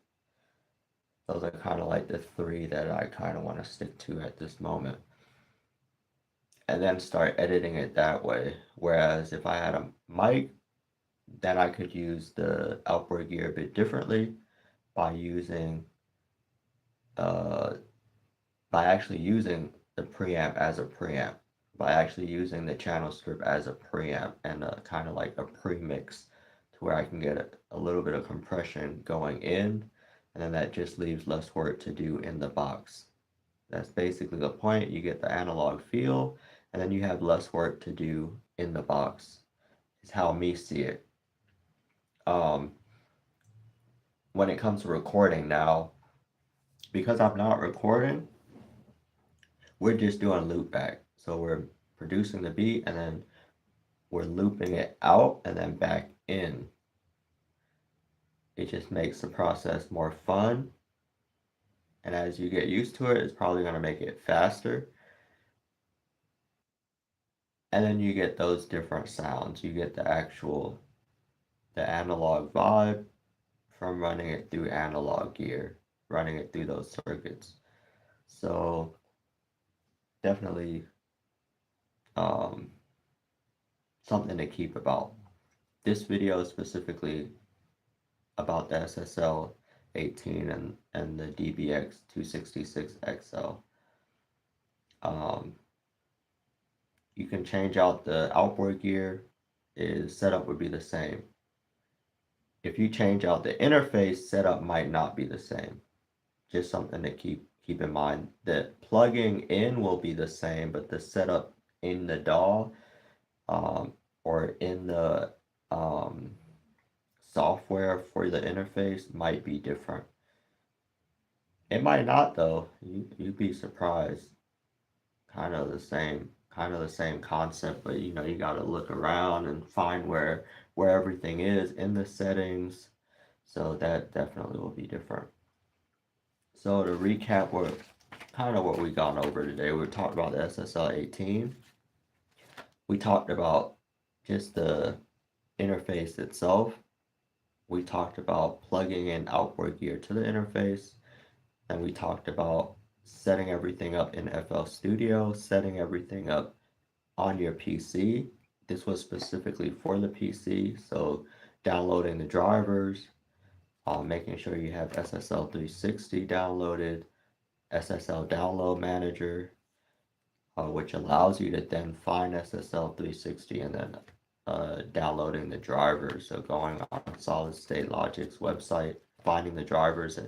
Those are kind of like the three that I kind of want to stick to at this moment. And then start editing it that way. Whereas if I had a mic, then I could use the outboard gear a bit differently by actually using the preamp as a preamp, by actually using the channel strip as a preamp and kind of like a premix to where I can get a little bit of compression going in, and then that just leaves less work to do in the box. That's basically the point. You get the analog feel, and then you have less work to do in the box. Is how me see it. When it comes to recording now, because I'm not recording, we're just doing loop back. So we're producing the beat and then we're looping it out and then back in. It just makes the process more fun. And as you get used to it, it's probably going to make it faster. And then you get those different sounds. You get the analog vibe from running it through analog gear, running it through those circuits. So definitely something to keep about. This video is specifically about the SSL 18 and the DBX 266 XL. You can change out the outboard gear. Setup would be the same. if you change out the interface, setup might not be the same. Just something to keep in mind. That plugging in will be the same, but the setup in the DAW or in the software for the interface might be different. It might not though. You'd be surprised. Kind of the same concept, but you know, you got to look around and find where everything is in the settings. So that definitely will be different. So to recap what we gone over today, we talked about the SSL 18. We talked about just the interface itself. We talked about plugging in outboard gear to the interface. And we talked about setting everything up in FL Studio, setting everything up on your PC. This was specifically for the PC, so downloading the drivers, making sure you have SSL 360 downloaded, SSL Download Manager, which allows you to then find SSL 360 and then downloading the drivers. So going on Solid State Logic's website, finding the drivers,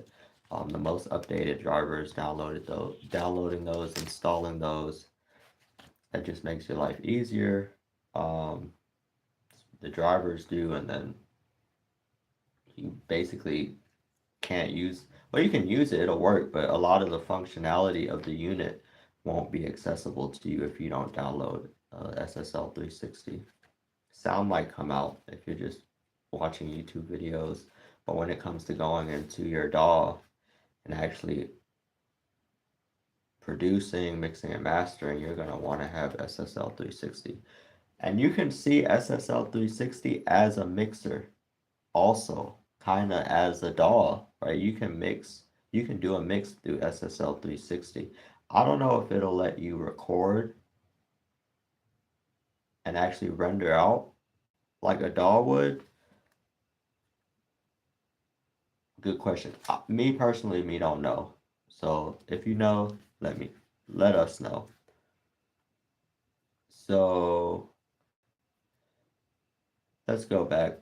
the most updated drivers, downloading those, installing those. That just makes your life easier. The drivers do, and then you basically can't use, well, you can use it, it'll work, but a lot of the functionality of the unit won't be accessible to you if you don't download SSL 360. Sound might come out if you're just watching YouTube videos, but when it comes to going into your DAW and actually producing, mixing, and mastering, you're going to want to have SSL 360. And you can see SSL 360 as a mixer also, kind of as a DAW, right? You can do a mix through SSL 360. I don't know if it'll let you record and actually render out like a DAW would. Good question. Me personally, don't know. So if you know, let us know. So let's go back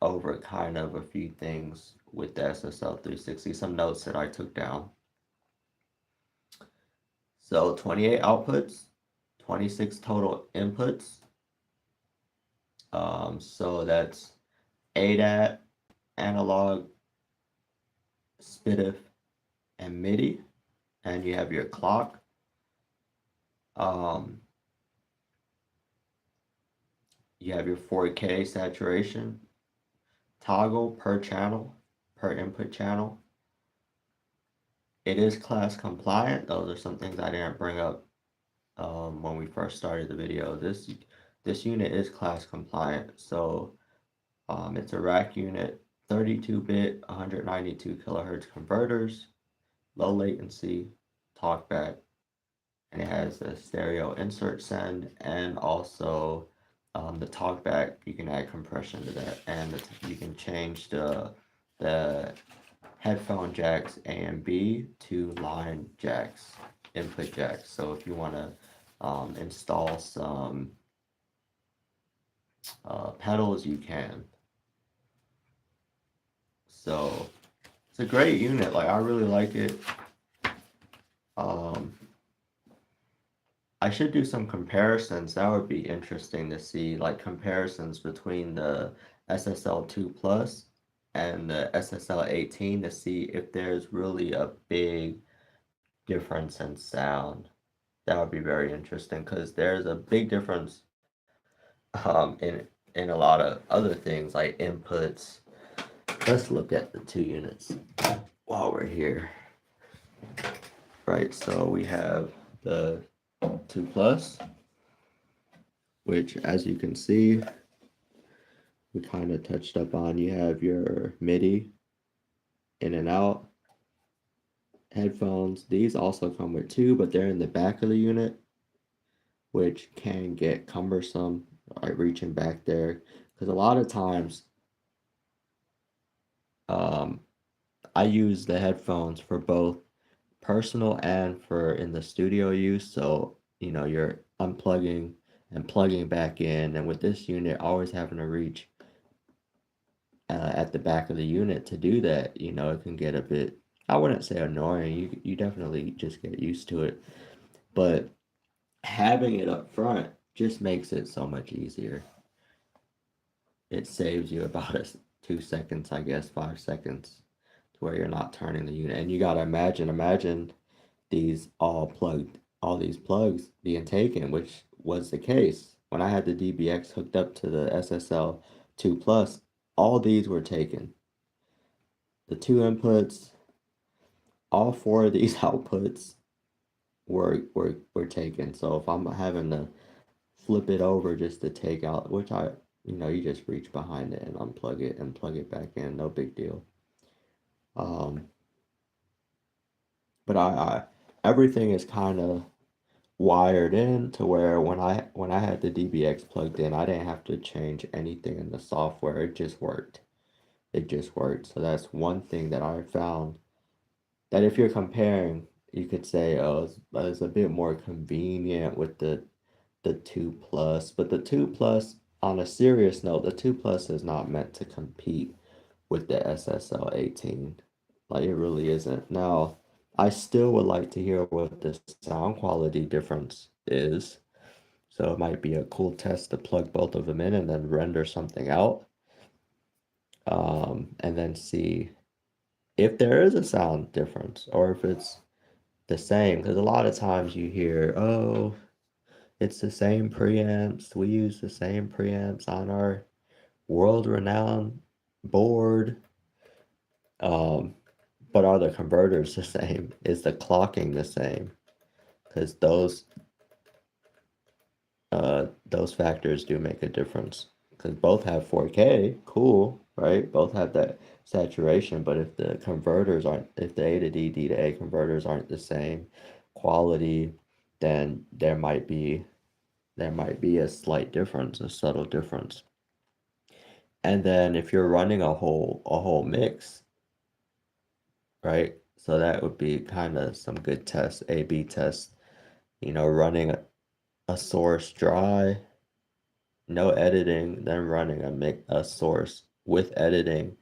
over kind of a few things with the SSL 360, some notes that I took down. So 28 outputs, 26 total inputs. So that's ADAT, analog, SPDIF, and MIDI. And you have your clock. You have your 4K saturation toggle per channel, per input channel. It is class compliant. Those are some things I didn't bring up when we first started the video. This unit is class compliant. So it's a rack unit, 32-bit, 192 kilohertz converters, low latency, talkback, and it has a stereo insert send, and also the talkback, you can add compression to that, and you can change the headphone jacks A and B to line jacks, input jacks. So if you want to install some pedals, you can. So it's a great unit. Like, I really like it. I should do some comparisons. That would be interesting to see, like comparisons between the SSL 2 Plus and the SSL 18 to see if there's really a big difference in sound. That would be very interesting because there's a big difference in a lot of other things like inputs. Let's look at the two units while we're here. Right, so we have the 2 Plus, which, as you can see, we kind of touched up on. You have your MIDI in and out headphones. These also come with two, but they're in the back of the unit, which can get cumbersome, like reaching back there, because a lot of times I use the headphones for both personal and for in the studio use. So, you know, you're unplugging and plugging back in, and with this unit, always having to reach at the back of the unit to do that, it can get a bit, I wouldn't say annoying. You definitely just get used to it. But having it up front just makes it so much easier. It saves you about 2 seconds, I guess, 5 seconds, to where you're not turning the unit. And you gotta imagine all these plugs being taken, which was the case when I had the DBX hooked up to the SSL 2 Plus. All these were taken. The two inputs, all four of these outputs were taken. So if I'm having to flip it over just to take out, which you just reach behind it and unplug it and plug it back in, no big deal. But I everything is kind of wired in to where when I had the DBX plugged in, I didn't have to change anything in the software. It just worked. It just worked. So that's one thing that I found, that if you're comparing, you could say, oh, it's a bit more convenient with the 2 Plus. But the 2 Plus, on a serious note, the 2 Plus is not meant to compete with the SSL 18. Like, it really isn't. Now, I still would like to hear what the sound quality difference is. So it might be a cool test to plug both of them in and then render something out. And then see if there is a sound difference or if it's the same. Because a lot of times you hear, oh, it's the same preamps. We use the same preamps on our world-renowned board. But are the converters the same? Is the clocking the same? Because those factors do make a difference. Because both have 4K, cool, right? Both have that saturation, but if the converters aren't, if the A to D, D to A converters aren't the same quality, then there might be a slight difference, a subtle difference. And then if you're running a whole mix, right? So that would be kind of some good tests, A/B tests, running a source dry, no editing, then running a source with editing,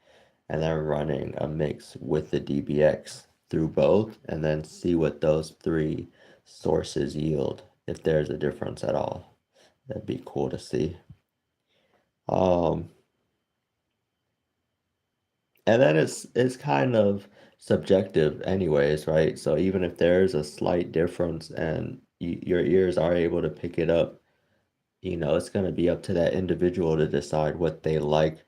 and then running a mix with the DBX through both, and then see what those three sources yield, if there's a difference at all. That'd be cool to see. Um, and then it's kind of subjective anyways, right? So even if there's a slight difference and your ears are able to pick it up, it's going to be up to that individual to decide what they like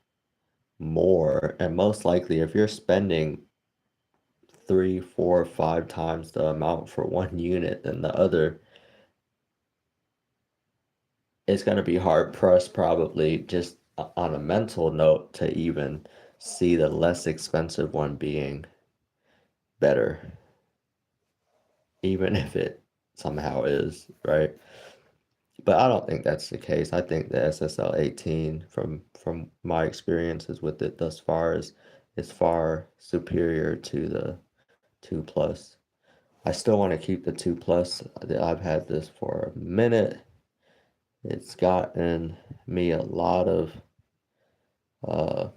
more. And most likely, if you're spending 3, 4, 5 times the amount for one unit than the other, it's going to be hard pressed, probably just on a mental note, to even see the less expensive one being better, even if it somehow is, right? But I don't think that's the case. I think the SSL 18, from my experiences with it thus far, is far superior to the 2 Plus. I still want to keep the 2 Plus. I've had this for a minute. It's gotten me a lot of uh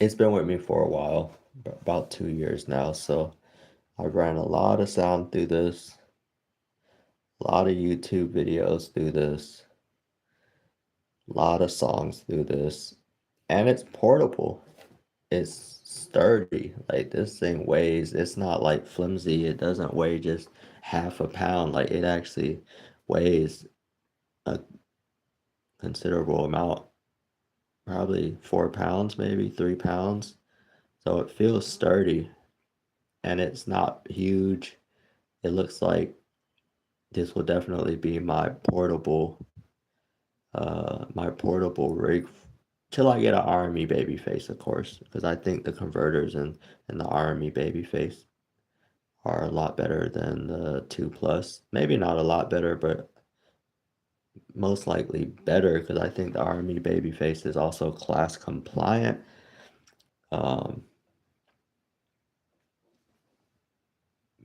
it's been with me for a while, about 2 years now. So I ran a lot of sound through this, a lot of YouTube videos through this, a lot of songs through this, and it's portable. It's sturdy. Like, this thing weighs, it's not like flimsy. It doesn't weigh just half a pound. Like, it actually weighs a considerable amount, probably 4 pounds, maybe 3 pounds. So it feels sturdy and it's not huge. It looks like this will definitely be my portable rig till I get an Army babyface, of course, because I think the converters and the Army babyface are a lot better than the 2 Plus. Maybe not a lot better, but most likely better, because I think the Army babyface is also class compliant. Um,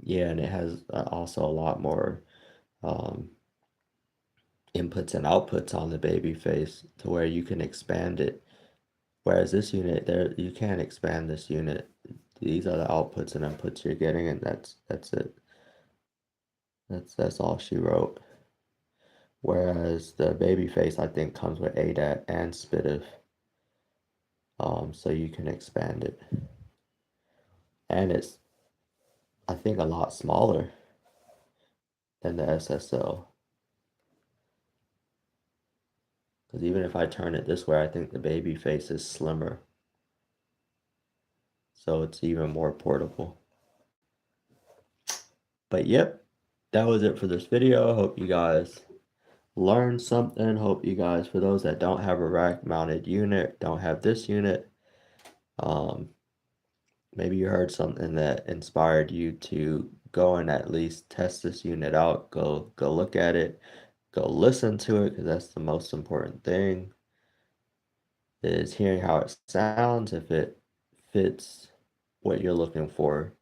yeah, and it has also a lot more um, inputs and outputs on the babyface, to where you can expand it Whereas this unit, there you can't expand this unit. These are the outputs and inputs you're getting, and that's it. That's all she wrote. Whereas the baby face, I think, comes with ADAT and SPDIF, so you can expand it. And it's, I think, a lot smaller than the SSL. Because even if I turn it this way, I think the baby face is slimmer. So it's even more portable. But yep, that was it for this video. Hope you guys learned something. Hope you guys, for those that don't have a rack mounted unit, don't have this unit, maybe you heard something that inspired you to go and at least test this unit out. Go look at it. Go listen to it, because that's the most important thing, is hearing how it sounds, if it fits what you're looking for.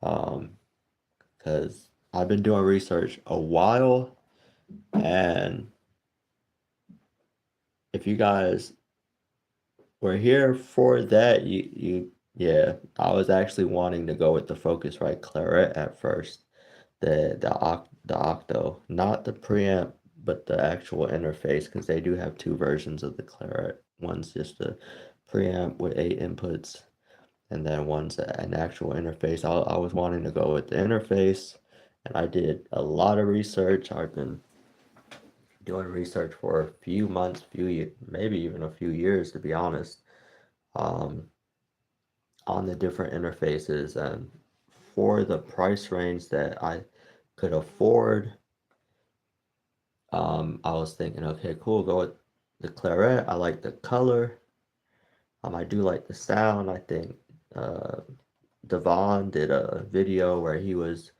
Because I've been doing research a while, and if you guys were here for that, yeah, I was actually wanting to go with the Focusrite Claret at first, the Octo, not the preamp, but the actual interface, because they do have two versions of the Claret. One's just a preamp with 8 inputs, and then one's an actual interface. I was wanting to go with the interface, and I did a lot of research. I've been doing research for a few months, maybe even a few years, to be honest, on the different interfaces, and for the price range that I could afford, I was thinking, okay, cool, go with the Claret. I like the color. I do like the sound. I think Devon did a video where he was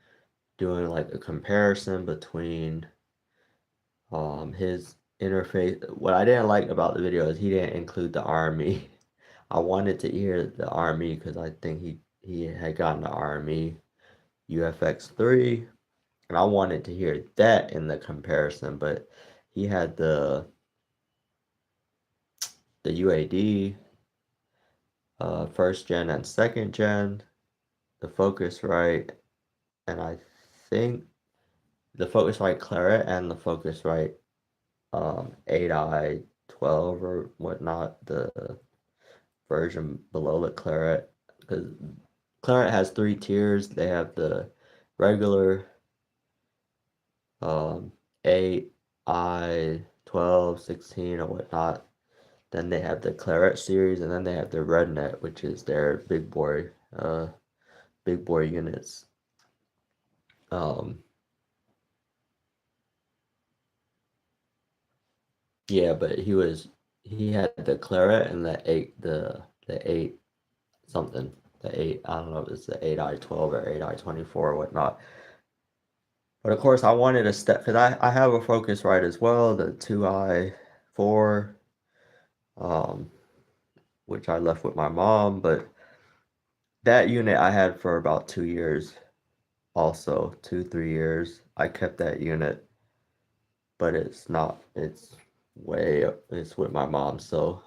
doing like a comparison between his interface. What I didn't like about the video is he didn't include the RME. I wanted to hear the RME because I think he had gotten the RME UFX3, and I wanted to hear that in the comparison, but he had the UAD, first gen and second gen, the Focusrite, and I think the Focusrite Claret and the Focusrite 8i12 or whatnot, the version below the Claret, because Claret has 3 tiers. They have the regular 8, I, 12, 16, or whatnot. Then they have the Claret series, and then they have the Rednet, which is their big boy units. Yeah, but he had the Claret and the 8 something, the 8, I don't know if it's the 8i12 or 8i24 or whatnot. But of course, I wanted a step, because I have a Focusrite as well, the 2i4, which I left with my mom, but that unit I had for about 2 years, also 2-3 years. I kept that unit, but it's with my mom, so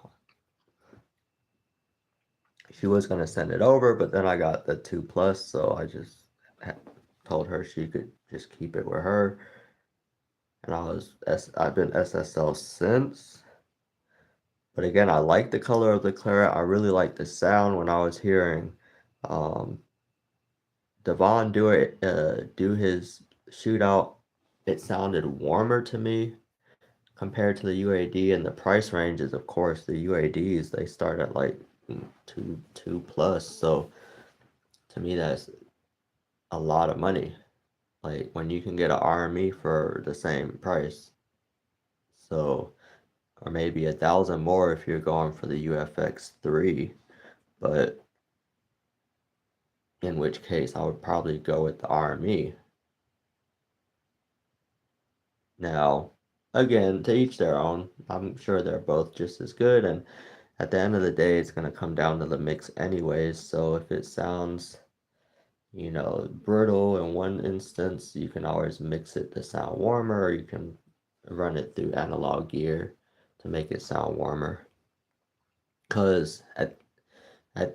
she was gonna send it over, but then I got the 2 Plus, so I just told her she could just keep it with her. And I've been SSL since. But again, I like the color of the Claret. I really like the sound. When I was hearing Devon do his shootout, it sounded warmer to me compared to the UAD, and the price ranges, of course, the UADs, they start at like two plus. So to me, that's a lot of money. Like when you can get an RME for the same price. So, or maybe 1,000 more if you're going for the UFX3, but in which case I would probably go with the RME. Now, again, to each their own. I'm sure they're both just as good, and at the end of the day, it's going to come down to the mix anyways. So if it sounds, brittle in one instance, you can always mix it to sound warmer, or you can run it through analog gear to make it sound warmer. because at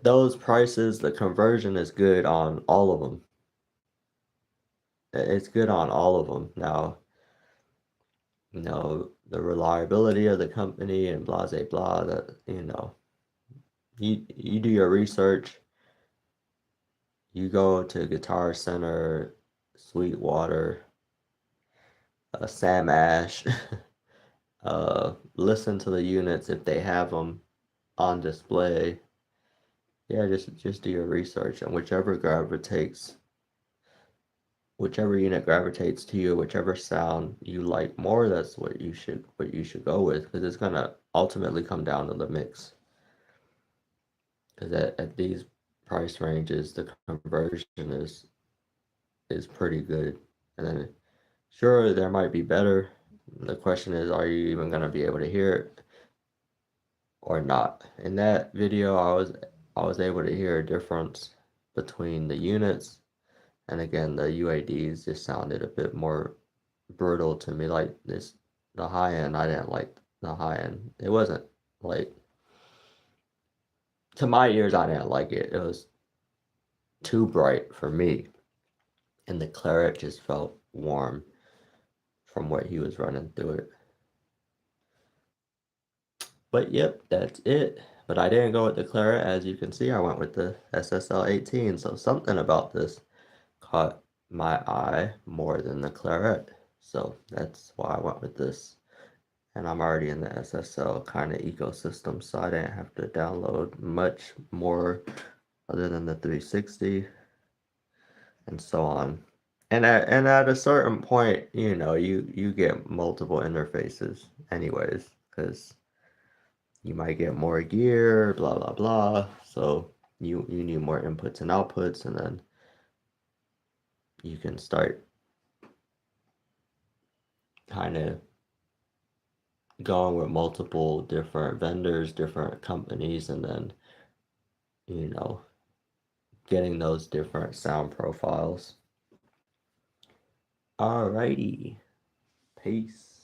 those prices, the conversion is good on all of them. It's good on all of them. Now, the reliability of the company and blah, blah, blah, that, you do your research. You go to Guitar Center, Sweetwater, Sam Ash, listen to the units if they have them on display. Yeah, just do your research, and whichever unit gravitates to you, whichever sound you like more, that's what you should go with, because it's gonna ultimately come down to the mix. Because at these price ranges, the conversion is pretty good, and then sure there might be better. The question is, are you even gonna be able to hear it or not? In that video, I was able to hear a difference between the units. And again, the UADs just sounded a bit more brutal to me. Like the high end, I didn't like the high end. It wasn't like, to my ears, I didn't like it. It was too bright for me. And the claret just felt warm from what he was running through it. But yep, that's it. But I didn't go with the claret. As you can see, I went with the SSL 18. So something about this caught my eye more than the claret. So that's why I went with this. And I'm already in the SSL kind of ecosystem, so I didn't have to download much more other than the 360 and so on. And at a certain point, you get multiple interfaces anyways, because you might get more gear, blah blah blah. So you need more inputs and outputs, and then you can start kind of going with multiple different vendors, different companies, and then you know getting those different sound profiles. Alrighty, peace.